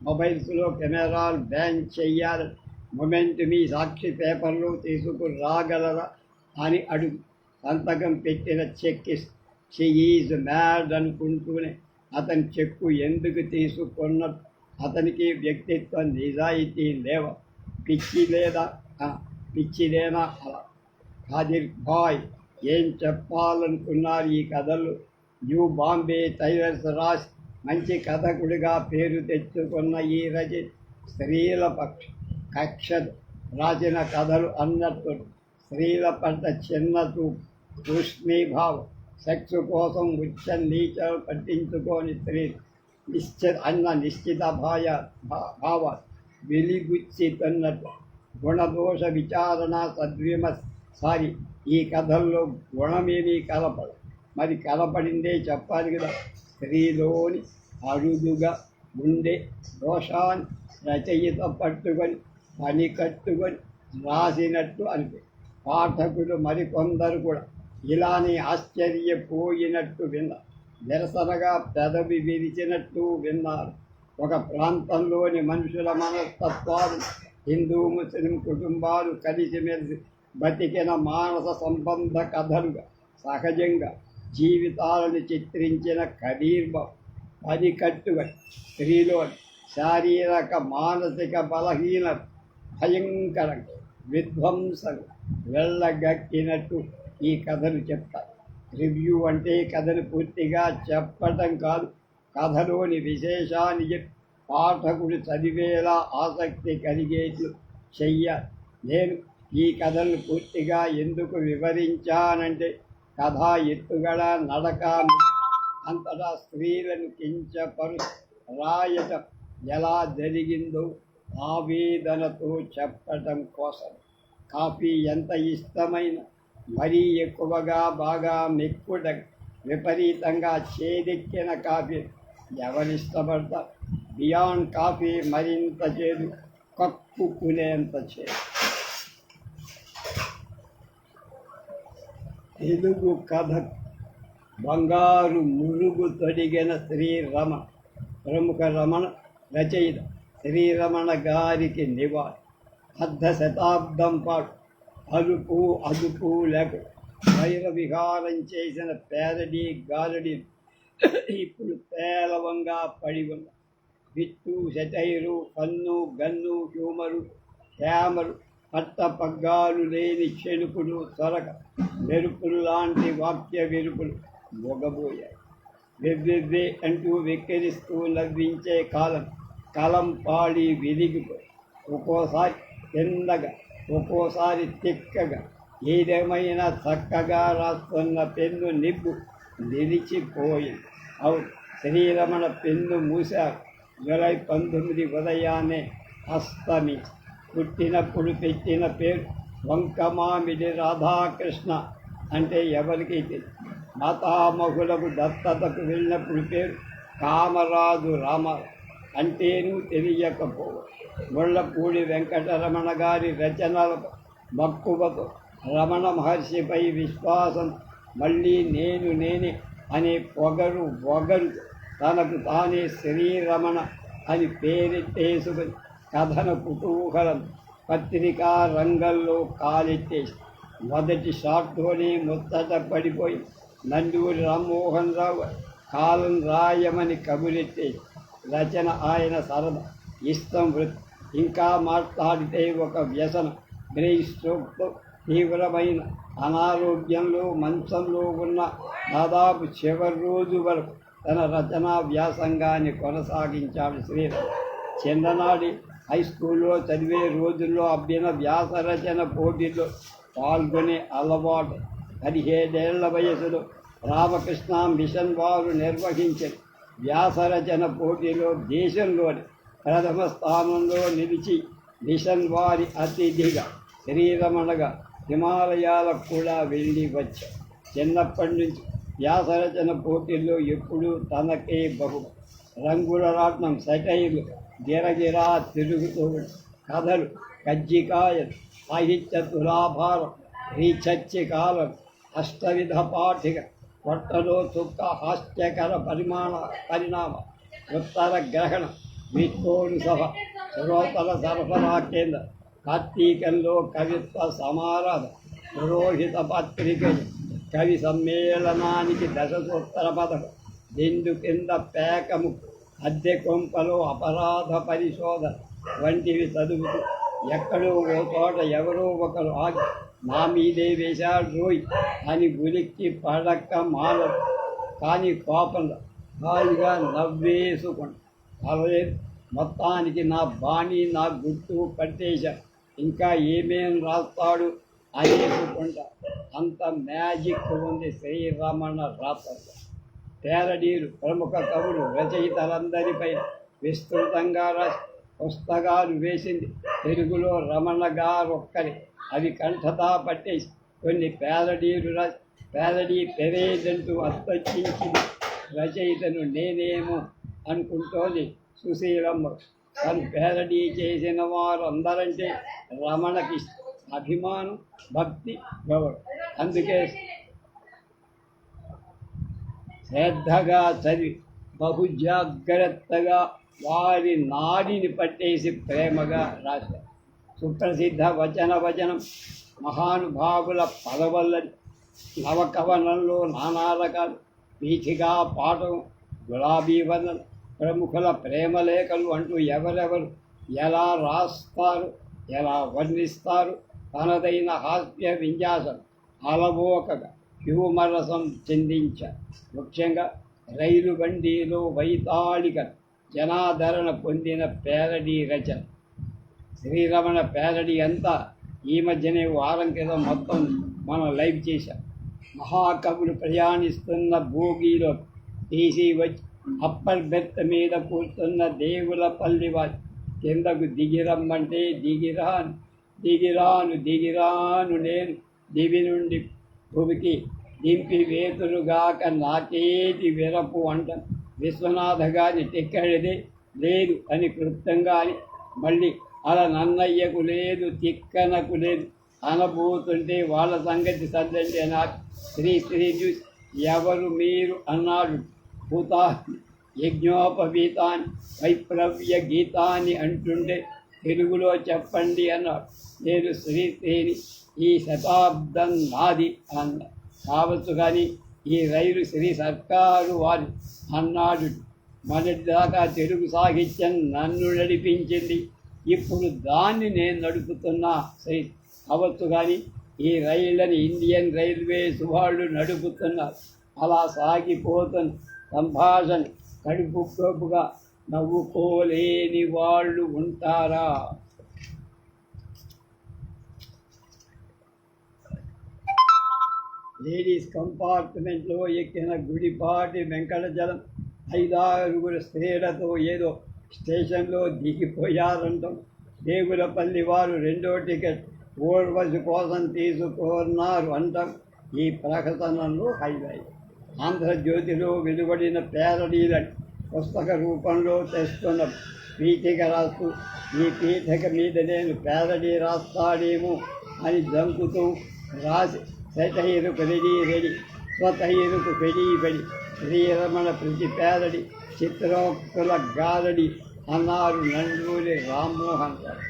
మొబైల్స్లో కెమెరాలు బ్యాన్ చెయ్యాలని మొమెంట్ మీ సాక్షి పేపర్లో తీసుకురాగలరా అని అడుగు. సంతకం పెట్టిన చెక్ షీఈజ్ మ్యాడ్ అనుకుంటూనే అతని చెక్కు ఎందుకు తీసుకున్నట్టు అతనికి వ్యక్తిత్వం, నిజాయితీ లేవ. పిచ్చిలేనా అలా? ఖాదిర్ భాయ్ ఏం చెప్పాలనుకున్నారు ఈ కథలు? న్యూ బాంబే టైలర్స్ రాసి మంచి కథకుడిగా పేరు తెచ్చుకున్న ఈ రచయిత స్త్రీల కక్షలు రాసిన కథలు అన్నట్టు స్త్రీల పట్ల చిన్న చూపు, తూష్ణీభావం, సెక్స్ కోసం ఉచ్చ నీచలు పట్టించుకోని స్త్రీ నిశ్చిత భావ వెలిబుచ్చితున్నట్టు గుణదోష విచారణ సారి ఈ కథల్లో గుణమేమీ కలపడు. మరి కలపడిందే చెప్పాలి కదా. స్త్రీలోని అరుదుగా ఉండే దోషాన్ని రచయిత పట్టుకొని పని కట్టుకొని రాసినట్టు అనిపి పాఠకులు మరికొందరు కూడా ఇలానే ఆశ్చర్యపోయినట్టు విన్నారు. నిరసనగా పెదవి విరిచినట్టు విన్నారు. ఒక ప్రాంతంలోని మనుషుల మనస్తత్వాలు, హిందూ ముస్లిం కుటుంబాలు కలిసిమెలిసి బతికిన మానస సంబంధ కథలుగా సహజంగా జీవితాలను చిత్రించిన కబీర్ బాబు పని కట్టుగా స్త్రీలోని శారీరక మానసిక బలహీనత భయంకరంగా విధ్వంసంగా వెళ్ళగక్కినట్టు ఈ కథలు చెప్తారు. రివ్యూ అంటే కథను పూర్తిగా చెప్పటం కాదు, కథలోని విశేషాన్ని చెప్పి పాఠకుడు చదివేలా ఆసక్తి కలిగేట్లు చెయ్యాలి. నేను ఈ కథను పూర్తిగా ఎందుకు వివరించానంటే కథా ఎత్తుగడ, నడక, అంతటా స్త్రీలను రాయటం ఎలా జరిగిందో ఆవేదనతో చెప్పటం కోసం. కాఫీ ఎంత ఇష్టమైన, మరీ ఎక్కువగా బాగా మెక్కుడ విపరీతంగా చేదెక్కిన కాఫీ ఎవరిష్టపడతారు? బియాండ్ కాఫీ మరింత చేదు, కక్కుకునేంత చేదు. తెలుగు కథ బంగారు మురుగు తొడిగిన శ్రీరమణ, ప్రముఖ రమణ రచయిత శ్రీరమణ గారికి నివాళి. 10 శతాబ్దం పాటు అదుపు లేక వైర విహారం చేసిన పేరడీ గారడీ ఇప్పుడు పేలవంగా పడి ఉన్న విట్టు, satire, fun, gun, humour, hammer, పట్టపగ్గాలు లేని చెలుపులు, సొరక మెరుపులు లాంటి వాక్య విరుపులు మొగబోయాయి. వెవ్వెవ్వే అంటూ వెక్కిరిస్తూ నవ్వించే కలం పాడి విరిగిపోయి ఒక్కోసారి తిన్నగా, ఒక్కోసారి తిక్కగా, ఏదేమైనా చక్కగా రాస్తున్న పెన్ను నిబ్బు నిలిచిపోయింది. అవును, శ్రీరమణ పెన్ను మూశారు. జూలై 19 ఉదయాన్నే అస్తమించి పుట్టినప్పుడు పెట్టిన పేరు వంకమామిడి రాధాకృష్ణ అంటే ఎవరికి తెలియదు. మాతామహులకు దత్తతకు వెళ్ళినప్పుడు పేరు కామరాజు రామారావు. అంటేనూ తెలియకపోవు. ముళ్ళపూడి వెంకటరమణ గారి రచనల మక్కువతో రమణ మహర్షిపై విశ్వాసం మళ్ళీ నేనే అనే పొగరు తనకు తానే శ్రీరమణ అని పేరెట్టేసుకుని కథన కుతూహలం పత్రికా రంగంలో కాలెట్టేసి మొదటి షాట్తోనే ముచ్చట పడిపోయి నందూరి రామ్మోహన్ రావు కాలం రాయమని కబురెట్టేసి రచన ఆయన సరదా ఇష్టం వృత్తి. ఇంకా మాట్లాడితే ఒక వ్యసనం. బ్రెయిన్ స్ట్రోక్తో తీవ్రమైన అనారోగ్యంలో మంచంలో ఉన్న దాదాపు చివరి రోజు వరకు తన రచనా వ్యాసంగాన్ని కొనసాగించాడు శ్రీరామ్. చిన్ననాడి హై స్కూల్లో చదివే రోజుల్లో అభ్యన వ్యాస రచన పోటీల్లో పాల్గొనే అలవాటు 17 ఏళ్ల వయసులో రామకృష్ణ మిషన్ వారు నిర్వహించిన వ్యాసరచన పోటీలో దేశంలోని ప్రథమ స్థానంలో నిలిచి మిషన్ వారి అతిథిగా శ్రీరమణగా హిమాలయాలకు కూడా వెళ్ళి వచ్చారు. చిన్నప్పటి నుంచి వ్యాసరచన పోటీల్లో ఎప్పుడూ తనకే రంగుల రాట్నం, సెటైర్లు, గిరగిరా తిరుగుతూ కథలు, కజ్జికాయలు, సాహిత్య తులాభారం, రీచర్చికాలం, అష్టవిధ పాఠిక, పొట్టలో చుక్క, హాస్యకర పరిణామ, ఉత్తర గ్రహణం, వీడ్కోలు సభ, శ్రోతల సరఫరా కేంద్రం, కార్తీకంలో కవిత్వ సమారాధ, పురోహిత పత్రికలు, కవి సమ్మేళనానికి దశసూత్ర పథకం, దిండు కింద పేకము, అద్దె కొంపలో అపరాధ పరిశోధన వంటివి చదువుతూ ఎక్కడో ఓ చోట ఎవరో ఒకరు ఆగి నా మీదే వేశాడు రోయ్ అని ఉలిక్కి పడక మాలరు. కానీ కోపంలో హాయిగా నవ్వేసుకుంటా. పర్లేదు, మొత్తానికి నా బాణీ నా గుర్తు పట్టేశాడు, ఇంకా ఏమేం రాస్తాడు అనేసుకుంటా. అంత మ్యాజిక్ ఉంది శ్రీరమణ రాత్రలో. పేరడీలు ప్రముఖ కవులు రచయితలందరిపై విస్తృతంగా రాసి పుస్తకాలు వేసింది తెలుగులో రమణ గారొక్కరి. అవి కంఠతా పట్టేసి కొన్ని పేరడీలు రాసి పేరడీ పెరేదంటూ అర్థించింది రచయితను నేనేమో అనుకుంటోంది సుశీలమ్మ. తను పేరడీ చేసిన వారు అందరంటే రమణకి అభిమానం, భక్తి, గౌరవం. అందుకే శ్రద్ధగా చదివి బహుజాగ్రత్తగా వారి నాడిని పట్టేసి ప్రేమగా రాశారు. సుప్రసిద్ధ వచనం మహానుభావుల పదవల్లని, నవకవనంలో నానా రకాలు, పీఠిగా పాఠం, గులాబీ వదనం, ప్రముఖుల ప్రేమలేఖలు అంటూ ఎవరెవరు ఎలా రాస్తారు, ఎలా వర్ణిస్తారు తనదైన హాస్య విన్యాసం అలవోకగా హ్యూమరసం చెందించారు. ముఖ్యంగా రైలు బండిలో వైతాళిక జనాదరణ పొందిన పేరడీ రచన. శ్రీరమణ పేరడీ అంతా ఈ మధ్యనే వారం క్రితం మొత్తం మనం లైవ్ చేశాం. మహాకవులు ప్రయాణిస్తున్న భోగిలో తీసి వచ్చి అప్పర్ బెర్త్ మీద కూర్చున్న దేవుల పల్లివారి కిందకు దిగిరమ్మంటే దిగిరాను నేను దివి నుండి భూమికి దింపి వేతురుగాక నాకేటి విరపు అంట. విశ్వనాథ గారి టిక్కడిదే లేదు అని క్లుప్తంగా అని మళ్ళీ అలా నన్నయ్యకు లేదు, తిక్కనకు లేదు అనబోతుంటే వాళ్ళ సంగతి సర్దండి నాకు శ్రీ చూసి ఎవరు మీరు అన్నాడు. భూతాన్ని, యజ్ఞోపవీతాన్ని, వైప్లవ్య గీతాన్ని అంటుంటే తెలుగులో చెప్పండి అన్నాడు. నేను శ్రీశ్రీని, ఈ శతాబ్దం నాది అన్న కావచ్చు, కానీ ఈ రైలు శ్రీ సర్కారు వారి అన్నాడు. మొదటిదాకా తెలుగు సాహిత్యం నన్ను నడిపించింది, ఇప్పుడు దాన్ని నేను నడుపుతున్నా శ్రీ అవచ్చు, కానీ ఈ రైళ్ళని ఇండియన్ రైల్వేస్ వాళ్ళు నడుపుతున్నారు. అలా సాగిపోతున్న సంభాషణ కడుపు కడుపుగా నవ్వుకోలేని వాళ్ళు ఉంటారా? లేడీస్ కంపార్ట్మెంట్లో ఎక్కిన గుడిపాటి వెంకటచలం 5-6 స్త్రీలతో ఏదో స్టేషన్లో దిగిపోయారంటాం. దేవులపల్లి వారు 2వ టికెట్ ఊర్వశి కోసం తీసుకున్నారు అంటాం. ఈ ప్రకటనలో హైలైట్. ఆంధ్రజ్యోతిలో వెలువడిన పేరడీలని పుస్తక రూపంలో తెస్తున్న పీఠిక రాస్తూ ఈ పీఠిక మీద నేను పేరడీ రాస్తాడేమో అని జంకుతూ రాసి శతైరుకు రెడీ స్వతైరుకు పెడి శ్రీరమణ ప్రతి పేరడి చిత్రోక్తుల గారడి అన్నారు నండూరి రామ్మోహన్ రావు.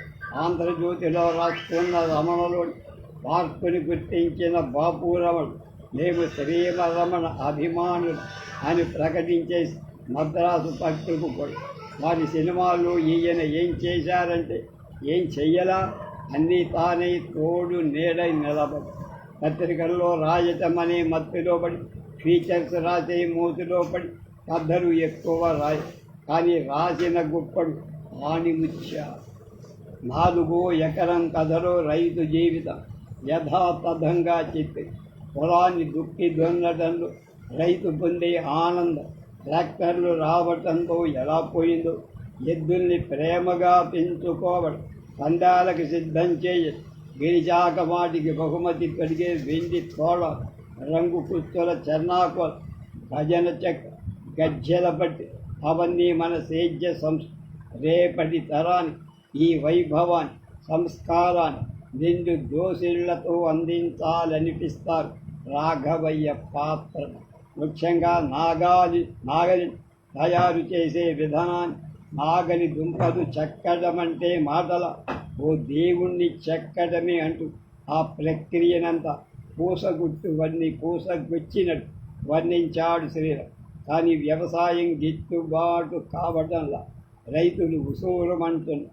ఆంధ్రజ్యోతిలో రాస్తున్న రమణలోని మార్పుని గుర్తించిన బాపురమణు మేము శ్రీరమణ అభిమానులు అని ప్రకటించే మద్రాసు పట్టుకుపోయి వారి సినిమాల్లో ఈయన ఏం చేశారంటే ఏం చెయ్యలా అన్నీ తానై తోడు నీడై నిలబడి పత్రికల్లో రాయటమనే మత్తులో పడి ఫీచర్స్ రాసే మూతిలో పడి కథలు ఎక్కువ రాయి కానీ రాసిన గుప్పడు ఆణిముత్య 4 ఎకరం కథలో రైతు జీవితం యథాతథంగా చెప్పి పొలాన్ని దుక్కి దున్నడంలో రైతు పొందే ఆనందం ట్రాక్టర్లు రావటంతో ఎలా పోయిందో ఎద్దుల్ని ప్రేమగా పెంచుకోవడం పందాలకు సిద్ధం చేయ గిరిజాక వాటికి బహుమతి కలిగే వెండి తోళ రంగు కుస్తుల చెన్నాకోల భజన చెక్క గజ్జెల బట్టి అవన్నీ మన సేద్య రేపటి తరాన్ని ఈ వైభవాన్ని సంస్కారాన్ని 2 దోసిళ్లతో అందించాలనిపిస్తారు రాఘవయ్య పాత్ర. ముఖ్యంగా నాగలి తయారు చేసే విధానాన్ని నాగలి దుంపదు చెక్కడమంటే మాటల ఓ దేవుణ్ణి చెక్కడమే అంటూ ఆ ప్రక్రియనంతా పూసగుచ్చినట్టు వర్ణించాడు శ్రీరామ్. కానీ వ్యవసాయం గిట్టుబాటు కావడంలా రైతులు ఉసూరమంటున్న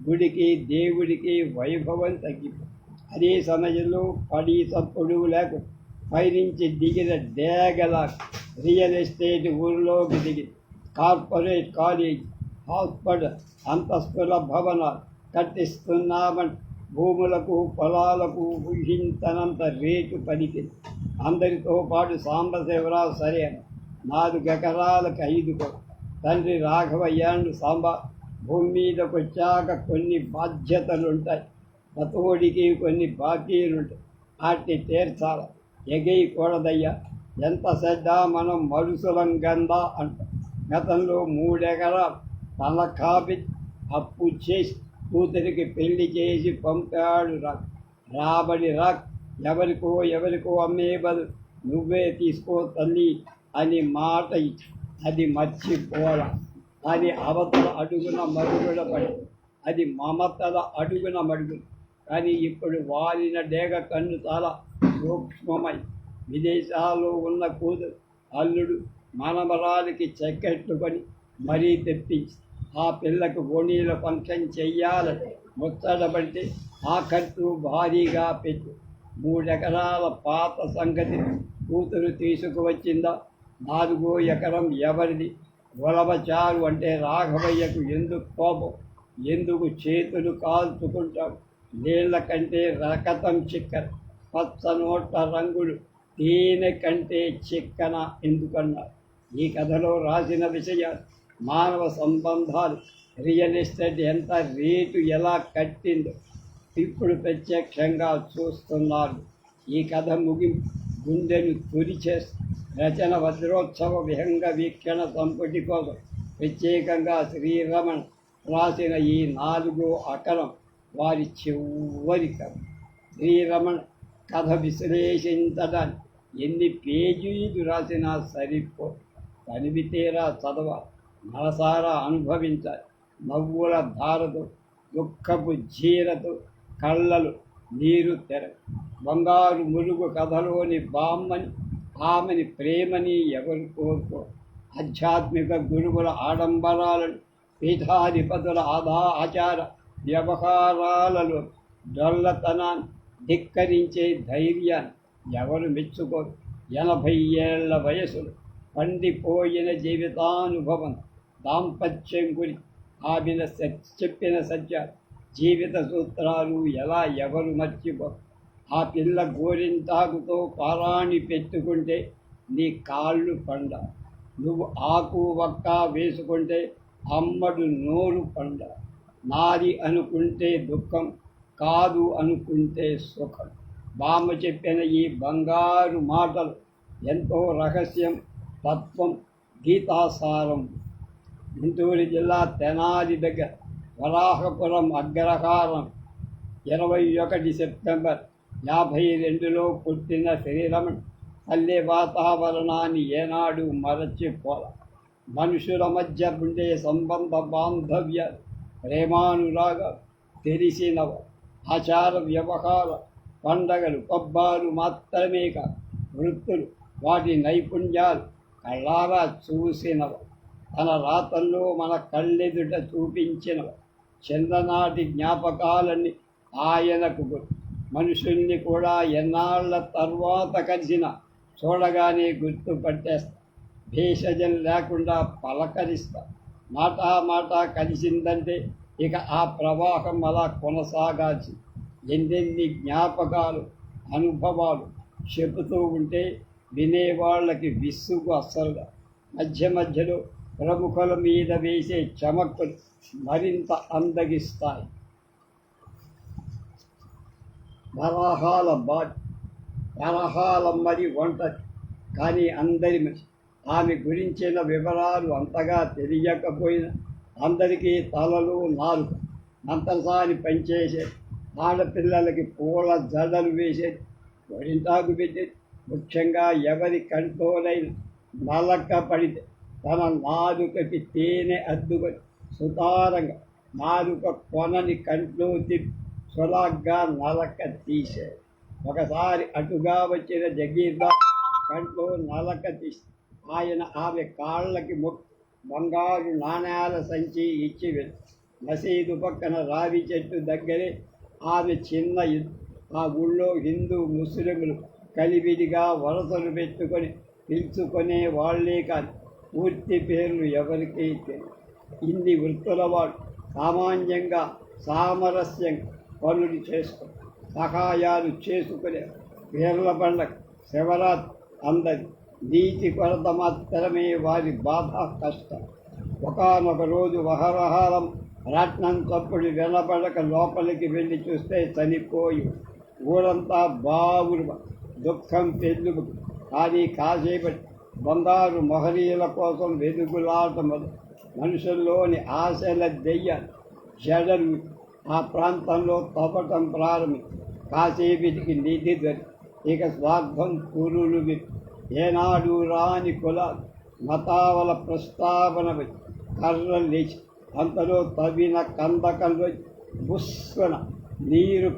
గుడికి దేవుడికి వైభవం తగ్గిపోయి అదే సమయంలో పడి తప్పుడు లేక పైనుంచి దిగిన డేగల రియల్ ఎస్టేట్ ఊరిలోకి దిగి కార్పొరేట్ కాలేజ్ హాస్పిటల్ అంతస్తుల భవనాలు కట్టిస్తున్నామని భూములకు పొలాలకు ఊహించనంత రేటు పలికింది. అందరితో పాటు సాంబశివరావు సరే 4 ఎకరాలకు 5 కోట్లు. తండ్రి రాఘవయ్యాను సాంబ భూమి మీదకి వచ్చాక కొన్ని బాధ్యతలుంటాయి, పతోడికి కొన్ని బాకీలుంటాయి, వాటిని తీర్చాలి. ఎగయకూడదయ్యా, ఎంత శ్రద్ధ మనం మరుసులం గందా అంటాం. గతంలో 3 ఎకరాలు తలకాపి అప్పు చేసి కూతురికి పెళ్లి చేసి పంపాడు రాబడి ఎవరికో అమ్మే బదులు నువ్వే తీసుకో తల్లి అని మాట ఇచ్చి అది మర్చిపోరా అని అవతల అడుగున మరుగున పడి అది మమతల అడుగున మడుగులు. కానీ ఇప్పుడు వాలిన డేగ కన్ను చాలా సూక్ష్మమై విదేశాల్లో ఉన్న కూతురు అల్లుడు మనమరాలికి చెక్కెట్టుకొని మరీ తెప్పించి ఆ పిల్లకు ఓణీల ఫంక్షన్ చెయ్యాలని ముచ్చటపడితే ఆ ఖర్చు భారీగా పెట్టి 3 ఎకరాల పాత సంగతి కూతురు తీసుకువచ్చిందా? 4వ ఎకరం ఎవరిది? ఉలవచారు అంటే రాఘవయ్యకు ఎందుకు కోపం? ఎందుకు చేతులు కాల్చుకుంటాడు? నీళ్ల కంటే రకతం చిక్కన, పచ్చ నోట్ల రంగులు తేనె కంటే చిక్కన ఎందుకన్నారు? ఈ కథలో రాసిన విషయాలు మానవ సంబంధాలు, రియల్ ఎస్టేట్ ఎంత రేటు ఎలా కట్టిందో ఇప్పుడు ప్రత్యక్షంగా చూస్తున్నారు. ఈ కథ ముగింపు గుండెను తొలిచేసి రచన వజ్రోత్సవ విహంగ వీక్షణ సంపుటి కోసం ప్రత్యేకంగా శ్రీరమణ రాసిన ఈ 4వ ఎకరం వారి చివరి కథ. శ్రీరమణ కథ విశ్లేషించడానికి ఎన్ని పేజీలు రాసినా సరిపో. తనివి తీరా చదవాలి, మనసారా అనుభవించాలి. నవ్వుల ధారతో, దుఃఖపు జీరతో కళ్ళలు నీరు తెర. బంగారు మురుగు కథలోని బామ్మని, ఆమెని ప్రేమని ఎవరు కోరుకో. ఆధ్యాత్మిక గురువుల ఆడంబరాలను, పీఠాధిపతుల ఆచార వ్యవహారాలలో డొల్లతనాన్ని ధిక్కరించే ధైర్యాన్ని ఎవరు మెచ్చుకోరు. 80 ఏళ్ల వయసులో పండిపోయిన జీవితానుభవం, దాంపత్యం గురించి ఆమె చెప్పిన సత్యాలు, జీవిత సూత్రాలు ఎలా ఎవరు మర్చిపోరు. ఆ పిల్ల గోరింటాకుతో పారాణి పెట్టుకుంటే నీ కాళ్ళు పండ, నువ్వు ఆకు వక్క వేసుకుంటే అమ్మడు నోరు పండ. నాది అనుకుంటే దుఃఖం, కాదు అనుకుంటే సుఖం. బామ్మ చెప్పిన ఈ బంగారు మాటలు ఎంతో రహస్యం, తత్వం, గీతాసారం. గుంటూరు జిల్లా తెనాలి దగ్గర వరాహపురం అగ్రహారం 21 సెప్టెంబర్ 52లో పుట్టిన శ్రీరమణ పల్లె వాతావరణాన్ని ఏనాడు మరచిపోల. మనుషుల మధ్య ఉండే సంబంధ బాంధవ్య ప్రేమానురాగాలు తెలిసినవ. ఆచార వ్యవహార పండగలు పబ్బాలు మాత్రమే కాదు, వృత్తులు వాటి నైపుణ్యాలు కళ్ళారా చూసినవ. తన రాతల్లో మన కళ్ళెదుట చూపించినవ. చిన్ననాటి జ్ఞాపకాలన్నీ ఆయనకు గుర్తు. మనుషుల్ని కూడా ఎన్నాళ్ల తర్వాత కలిసిన చూడగానే గుర్తుపట్టేస్తా. భేషజం లేకుండా పలకరిస్తా. మాట కలిసిందంటే ఇక ఆ ప్రవాహం అలా కొనసాగాల్సి. ఎన్నెన్ని జ్ఞాపకాలు అనుభవాలు చెబుతూ ఉంటే వినేవాళ్ళకి విసుగు అస్సలుగా. మధ్యలో ప్రముఖుల మీద వేసే చమక్కులు మరింత అందగిస్తాయి. వరహాలమ్మది ఒంటరి, కానీ అందరి మనిషి. ఆమె గురించిన వివరాలు అంతగా తెలియకపోయినా అందరికీ తలలు నాలుగు మంతసాని పనిచేసే, ఆడపిల్లలకి పూల జడలు వేసేది, వరింటాకు పెట్టేది. ముఖ్యంగా ఎవరి కంట్లోనైన నలక పడితే తన నాలుకకి తేనె అద్దుకొని సుతారంగా నాలుక కొనని కంట్లో తిప్పి సులాగ్గా నలక తీసేది. ఒకసారి అటుగా వచ్చిన జగీర్దార్ కంట్లో నలక తీసి ఆమె కాళ్ళకి బంగారు నాణ్యాల సంచి ఇచ్చి వెళ్ళి మసీదు పక్కన రావి చెట్టు దగ్గరే ఆమె చిన్న ఆ ఊళ్ళో హిందూ ముస్లింలు కలివిడిగా వరసలు పెట్టుకొని పిలుచుకునే వాళ్లే కాదు, పూర్తి పేర్లు ఎవరికీ తెలియదు. ఇన్ని వృత్తుల వాడు సామాన్యంగా సామరస్యంగా పనులు చేసుకుని సహాయాలు చేసుకునే పేర్ల పండగ శివరాత్రి అందరి. నీటి కొరత మాత్రమే వారి బాధ కష్టం. ఒకనొక రోజు వహరహారం రాట్నం తప్పుడు వెనబడక లోపలికి వెళ్ళి చూస్తే చనిపోయి ఊరంతా బావురు దుఃఖం పెళ్ళుకు. కానీ కాసేపటి బంగారు మొహరీల కోసం వెలుగులాట మనుషుల్లోని ఆశల దెయ్యాలు జడలు ఆ ప్రాంతంలో తప్పటం ప్రారంభి. కాసేపటికి నిధి దొరి ఇక స్వార్థం పురులు ఏనాడు రాని కులాలు మతావల ప్రస్తావన కర్రలు లేచి అంతలో తవ్విన కందకంలో బుస్సున నీరు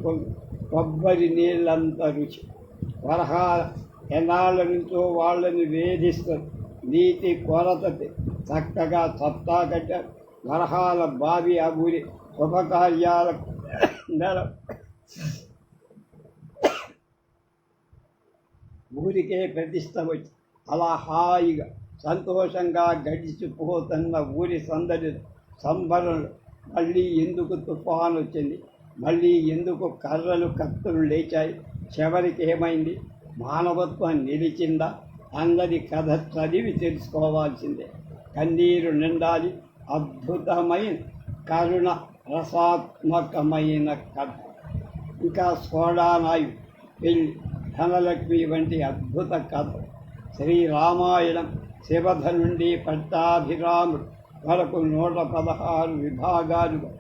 కొబ్బరి నీళ్ళంత రుచి. వరహా ఎన్నాళ్ళ నుంచో వాళ్ళని వేధిస్తుంది. నీటి కొరత చక్కగా సత్తా కట్టారు. వరహాల బావి ఆ ఊరి శుభకార్యాలకు ఊరికే ప్రతిష్ట వచ్చి అలా హాయిగా సంతోషంగా గడిచిపోతున్న ఊరి సందడి సంబరంలో మళ్ళీ ఎందుకు తుఫాను వచ్చింది, మళ్ళీ ఎందుకు కర్రలు కత్తులు లేచాయి, చివరికి ఏమైంది, మానవత్వం నిలిచిందా? అందరి కథ చదివి తెలుసుకోవాల్సిందే. కన్నీరు నిండాలి. అద్భుతమైన కరుణ రసాత్మకమైన కథ. ఇంకా సోడానాయు పెళ్ళి, ధనలక్ష్మి వంటి అద్భుత కథ. శ్రీరామాయణం శివధ నుండి పట్టాభిరాముడు వరకు 116 విభాగాలుగా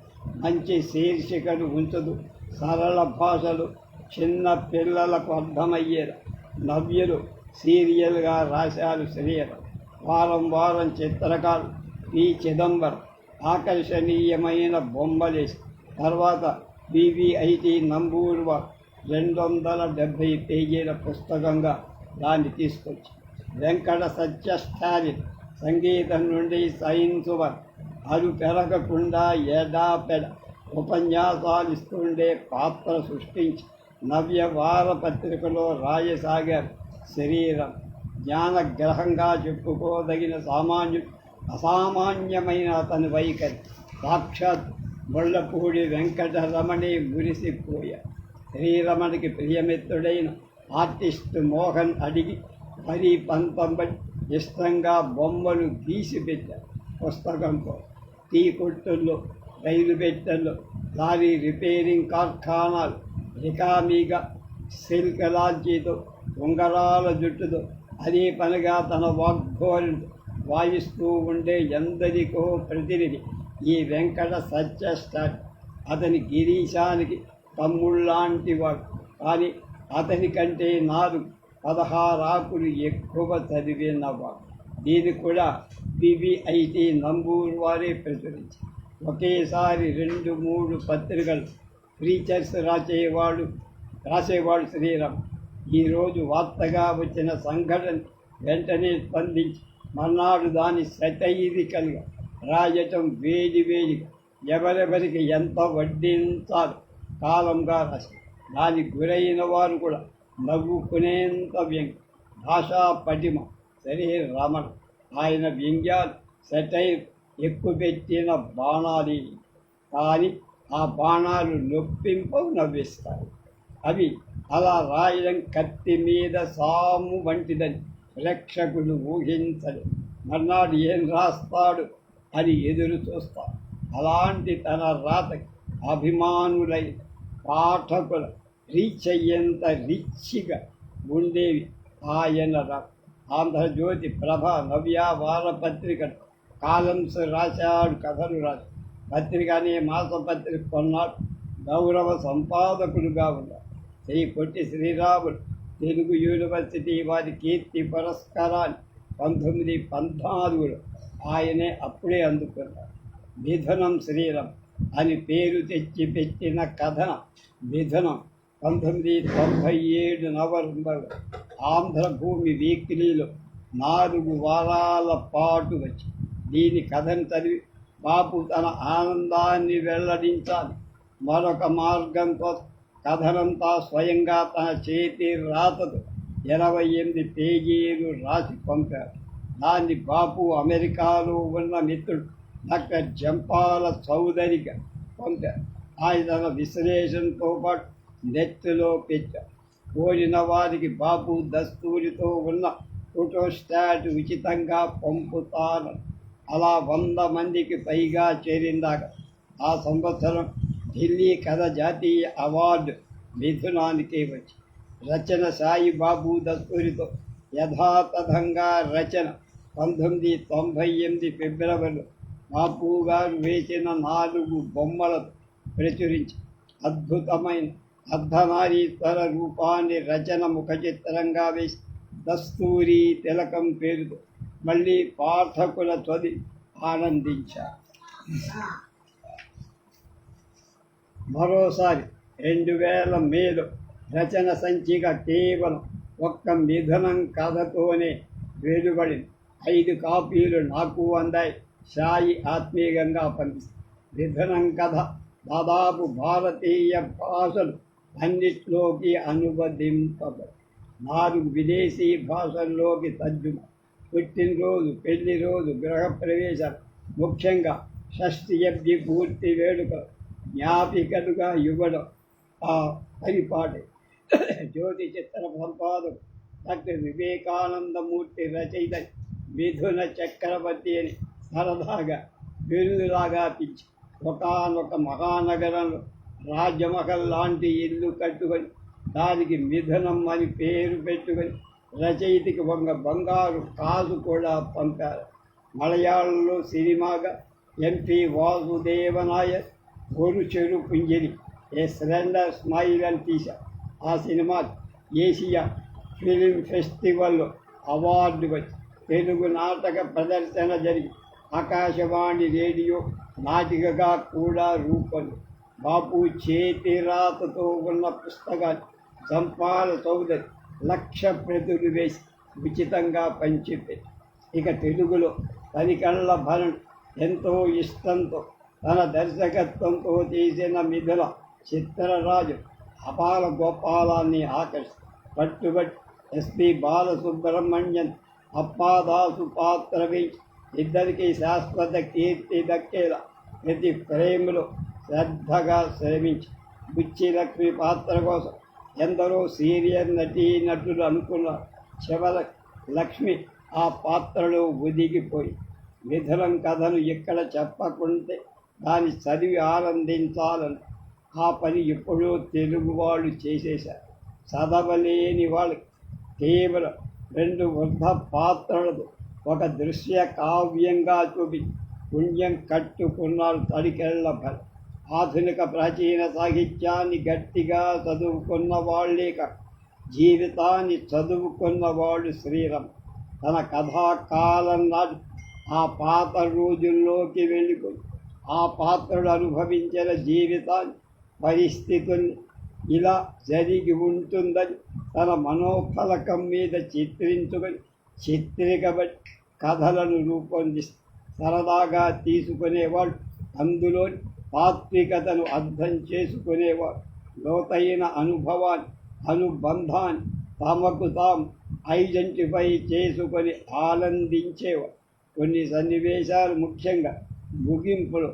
మంచి శీర్షికలు ఉంచదు. సరళ భాషలు చిన్న పిల్లలకు అర్థమయ్యేలా నవ్యులు సీరియల్గా రాశారు శ్రీరామ్. వారం చిత్రకారు పి. చిదంబరం ఆకర్షణీయమైన బొమ్మలేసి తర్వాత BVIT నంబూరు 270 పేజీల పుస్తకంగా దాన్ని తీసుకొచ్చి వెంకట సత్య స్టాలిన్ సంగీతం నుండి సైన్సు వరకు అరు పెరగకుండా ఎడాపెడ ఉపన్యాసాలు ఇస్తుండే పాత్ర సృష్టించి నవ్య వారపత్రికలో రాయసాగారు శ్రీరామ్. జ్ఞానగ్రహంగా చెప్పుకోదగిన అసామాన్యమైన అతని వైఖరి. సాక్షాత్ ముళ్ళపూడి వెంకటరమణి మురిసిపోయారు. శ్రీరమణికి ప్రియమిత్రుడైన ఆర్టిస్టు మోహన్ అడిగి మరీ పంపబడి ఇష్టంగా బొమ్మలు గీసి పెట్టారు పుస్తకంతో. టీ కొట్టుల్లో, రైలు పెట్టెల్లో, లారీ రిపేరింగ్ కార్ఖానాలు రికామీగా సిల్క్ లాల్చీతో ఉంగరాల జుట్టుతో అదే పనిగా తన వాగ్ధోరణి వాయిస్తూ ఉండే ఎందరికో ప్రతినిధి ఈ వెంకట సత్య స్టార్. అతని గిరీశానికి తమ్ముళ్ళాంటి వాడు. కానీ అతని కంటే 16 ఆకులు ఎక్కువ చదివినవాడు. దీన్ని కూడా BBIT నంబూరు వారే ప్రచురించారు. ఒకేసారి 2-3 పత్రికలు ఫీచర్స్ రాసేవాడు శ్రీరామ్. ఈరోజు వార్తగా వచ్చిన సంఘటన వెంటనే స్పందించి మర్నాడు దాన్ని సటైరికల్గా రాయటం వేడిగా ఎవరెవరికి ఎంత వడ్డించాలో కాలంగా రాశారు. దానికి గురైన వారు కూడా నవ్వుకునేంత వ్యంగ్యం, భాషా పటిమ, శరీర రమణ. ఆయన వ్యంగ్యాలు సెటైర్ ఎక్కుపెట్టిన బాణాలి. కానీ ఆ బాణాలు నవ్విస్తాయి. అవి అలా రాయడం కత్తి మీద సాము వంటిదని ప్రేక్షకులు ఊహించరు. మర్నాడు ఏం రాస్తాడు అని ఎదురు చూస్తారు. అలాంటి తన రాతకి అభిమానులై పాఠకుల రీచ్ అయ్యేంత రిచ్గా ఉండేవి ఆయన ఆంధ్రజ్యోతి, ప్రభ, నవ్య వారపత్రిక కాలమ్స్ రాశాడు, కథలు రాశాడు. పత్రిక అనే మాసపత్రిక కొన్నాడు. గౌరవ సంపాదకుడుగా ఉన్నారు. శ్రీ పొట్టి శ్రీరాములు తెలుగు యూనివర్సిటీ వారి కీర్తి పురస్కారాన్ని 1914లో ఆయనే అప్పుడే అందుకున్నారు. మిథునం శ్రీరామ్ అని పేరు తెచ్చి పెట్టిన కథన మిథునం 1997 నవంబర్ ఆంధ్రభూమి వీక్లీలో 4 వారాల పాటు వచ్చి దీని కథను చదివి బాపు తన ఆనందాన్ని వెల్లడించాలి. మరొక మార్గంతో కథనంతా స్వయంగా తన చేతి రాతతో 28 పేజీలు రాసి పంపారు. దాన్ని బాపు అమెరికాలో ఉన్న మిత్రుడు డాక్టర్ జంపాల చౌదరిగా పంపారు. ఆయన తన విశ్లేషణతో పాటు నెత్తిలో పెట్టారు. కోరిన వారికి బాపు దస్తూరితో ఉన్న ఫోటోస్టాట్ ఉచితంగా పంపుతారు. అలా 100 మందికి పైగా చేరిందాక ఆ సంవత్సరం ఢిల్లీ కథ జాతీయ అవార్డు మిథునానికి వచ్చి రచన సాయిబాబు దస్తూరితో యథాతథంగా రచన 1998 ఫిబ్రవరిలో బాపు గారు వేసిన 4 బొమ్మలతో ప్రచురించి అద్భుతమైన అర్ధనారీశ్వర రూపాన్ని రచన ముఖ చిత్రంగా వేసి దస్తూరి తిలకం పేరుతో మళ్ళీ పాఠకుల చదివి ఆనందించారు. మరోసారి 2000 మేలో రచన సంచిక కేవలం ఒక్క మిథునం కథతోనే వెలువడింది. 5 కాపీలు నాకు అందాయి. సాయి ఆత్మీయంగా పంపిస్తుంది. మిథునం కథ దాదాపు భారతీయ భాషలు అన్నిట్లోకి అనువదింపబడి 4 విదేశీ భాషల్లోకి తర్జుమా. పుట్టినరోజు, పెళ్లిరోజు, గృహప్రవేశాలు, ముఖ్యంగా షష్ఠి పూర్తి వేడుకలు జ్ఞాపికలుగా ఇవ్వడం ఆ పరిపాటి. జ్యోతి చిత్ర సంపాదకు డాక్టర్ వివేకానందమూర్తి రచయిత మిథున చక్రవర్తి అని సరదాగా బిరుదులాగా పిలిచి ఒకనొక మహానగరంలో రాజమహల్ లాంటి ఇల్లు కట్టుకొని దానికి మిథునం అని పేరు పెట్టుకొని రచయితకి బంగారు కాసు కూడా పంపారు. మలయాళంలో సినిమాగా ఎంపీ వాసుదేవనాయర్ ఒక చెరు పుంజరి ఏ స్లెండర్ స్మైల్ అని తీశారు. ఆ సినిమా ఏషియా ఫిలిం ఫెస్టివల్లో అవార్డు వచ్చి తెలుగు నాటక ప్రదర్శన జరిగి ఆకాశవాణి రేడియో నాటికగా కూడా రూపొంది. బాపు చేతి రాతతో ఉన్న పుస్తకాన్ని జంపాల చౌదరి 1,00,000 ప్రతులు వేసి ఉచితంగా పంచిపెట్టి ఇక తెలుగులో 10 కళ్ళ భరణ్ ఎంతో ఇష్టంతో తన దర్శకత్వంతో చేసిన మిథున చిత్రరాజు అపార గోపాలాన్ని ఆకర్షి పట్టుబట్టి ఎస్పి బాలసుబ్రహ్మణ్యన్, అప్పాదాసు పాత్ర వేసి ఇద్దరికి శాశ్వత కీర్తి దక్కేలా ప్రతి ఫ్రేమ్లో శ్రద్ధగా శ్రమించి బుచ్చిలక్ష్మి పాత్ర కోసం ఎందరో సీనియర్ నటులు అనుకున్నారు. చివర లక్ష్మి ఆ పాత్రలో ఒదిగిపోయి మిథునం కథను ఇక్కడ చెప్పకుంటే దాన్ని చదివి ఆనందించాలని ఆ పని ఎప్పుడో తెలుగు వాళ్ళు చేసేశారు. చదవలేని వాళ్ళకి కేవలం 2 వృద్ధ పాత్రలతో ఒక దృశ్య కావ్యంగా చూపి పుణ్యం కట్టుకున్నారు తడికెళ్ల భర్. ఆధునిక ప్రాచీన సాహిత్యాన్ని గట్టిగా చదువుకున్న వాళ్ళే కాదు, జీవితాన్ని చదువుకున్న వాళ్ళు శ్రీరామ్. తన కథాకాలం నాటి ఆ పాత రోజుల్లోకి వెళ్ళిపోయి ఆ పాత్రలు అనుభవించిన జీవితాన్ని, పరిస్థితుల్ని ఇలా జరిగి ఉంటుందని తన మనోఫలకం మీద చిత్రికబడి కథలను రూపొందిస్తారు. సరదాగా తీసుకునేవాళ్ళు, అందులోని తాత్వికతను అర్థం చేసుకునేవాడు, లోతైన అనుబంధాన్ని తమకు తాము ఐడెంటిఫై చేసుకొని ఆనందించేవాడు. కొన్ని సన్నివేశాలు, ముఖ్యంగా ముగింపులో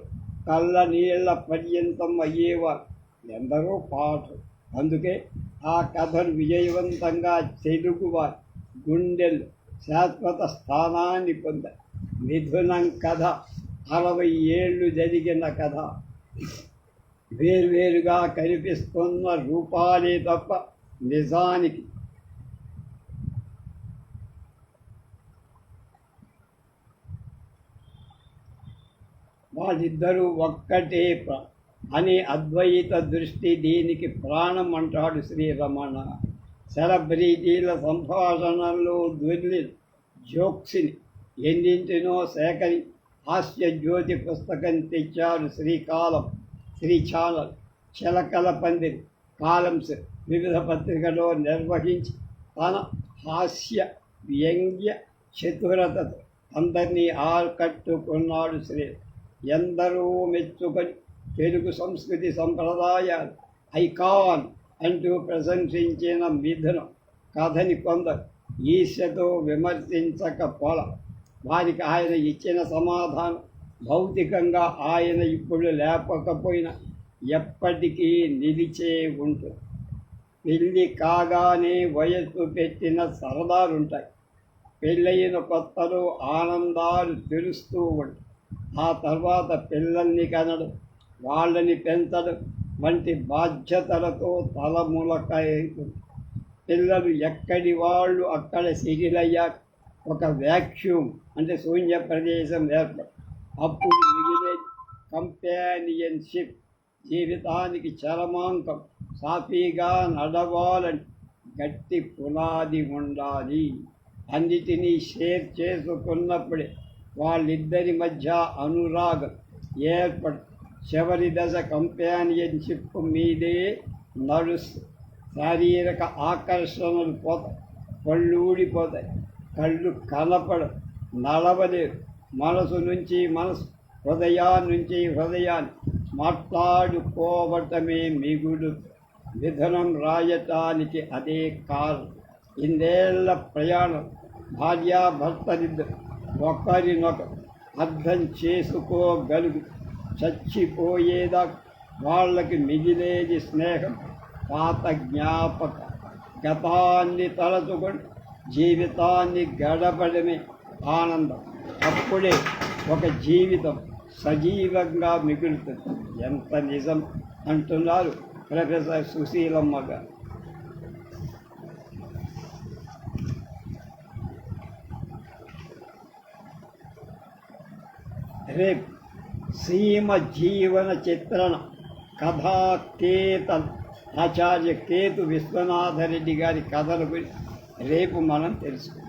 కళ్ళ నీళ్ల పర్యంతం అయ్యేవారు ఎందరో పాటలు. అందుకే ఆ కథను విజయవంతంగా తెలుగువారి గుండెలు శాశ్వత స్థానాన్ని పొందాయి. మిథునం కథ 60 ఏళ్ళు జరిగిన కథ. వేర్వేరుగా కనిపిస్తున్న రూపాలే తప్ప నిజానికి వాళ్ళిద్దరూ ఒక్కటే అనే అద్వైత దృష్టి దీనికి ప్రాణం అంటాడు శ్రీరమణ. సెలబ్రిటీల సంభాషణల్లో దొర్లి జోక్స్ని ఎన్నింటినో సేకరి హాస్య జ్యోతి పుస్తకం తెచ్చారు శ్రీచానల్. చిలకల పందిరి కాలమ్స్ వివిధ పత్రికలో నిర్వహించి తన హాస్య వ్యంగ్య చతురతతో అందరినీ ఆకట్టుకున్నాడు శ్రీ. ఎందరో మెచ్చుకొని తెలుగు సంస్కృతి సంప్రదాయాలు ఐకాన్ అంటూ ప్రశంసించిన మిథునం కథని కొందరు ఈర్ష్యతో విమర్శించకపోల. వారికి ఆయన ఇచ్చిన సమాధానం భౌతికంగా ఆయన ఇప్పుడు లేకపోయినా ఎప్పటికీ నిలిచే ఉంటుంది. పెళ్ళి కాగానే వయస్సు పెట్టిన సరదాలుంటాయి. పెళ్ళయిన కొత్తలో ఆనందాలు తెలుస్తూ ఉంటాయి. ఆ తర్వాత పిల్లల్ని కనడం, వాళ్ళని పెంచడం వంటి బాధ్యతలతో తలములకైతుంది. పిల్లలు ఎక్కడి వాళ్ళు అక్కడ సెటిల్ అయ్యాక ఒక వ్యాక్యూమ్ అంటే శూన్య ప్రదేశం ఏర్పడి అప్పుడు మిగిలే కంపానియన్షిప్. జీవితానికి చరమాంకం సాఫీగా నడవాలని గట్టి పునాది ఉండాలి. అన్నిటినీ షేర్ చేసుకున్నప్పుడే వాళ్ళిద్దరి మధ్య అనురాగం ఏర్పడి చివరి దశ కంపానియన్షిప్ మీదే నడుస్తుంది. శారీరక ఆకర్షణలు పోతాయి, కళ్ళు ఊడిపోతాయి, కళ్ళు కనపడం, నడవలేరు. మనసు నుంచి మనసు, హృదయాన్నించి హృదయాన్ని మాట్లాడుకోవటమే మిగులు. మిథునం రాయటానికి అదే కారణం. ఇందేళ్ల ప్రయాణం భార్యాభర్తలిద్దరు ఒకరినొకరు అర్థం చేసుకోగలుగు చచ్చిపోయేదాకా వాళ్ళకి మిగిలేది స్నేహం, పాత జ్ఞాపక. గతాన్ని తలచుకొని జీవితాన్ని గడపడమే ఆనందం. అప్పుడే ఒక జీవితం సజీవంగా మిగులుతుంది. ఎంత నిజం అంటున్నారు ప్రొఫెసర్ సుశీలమ్మ గారు. రేపు సీమ జీవన చిత్రణ కథాకేతన్ ఆచార్య కేతు విశ్వనాథరెడ్డి గారి కథల గురించి రేపు మనం తెలుసుకుందాం.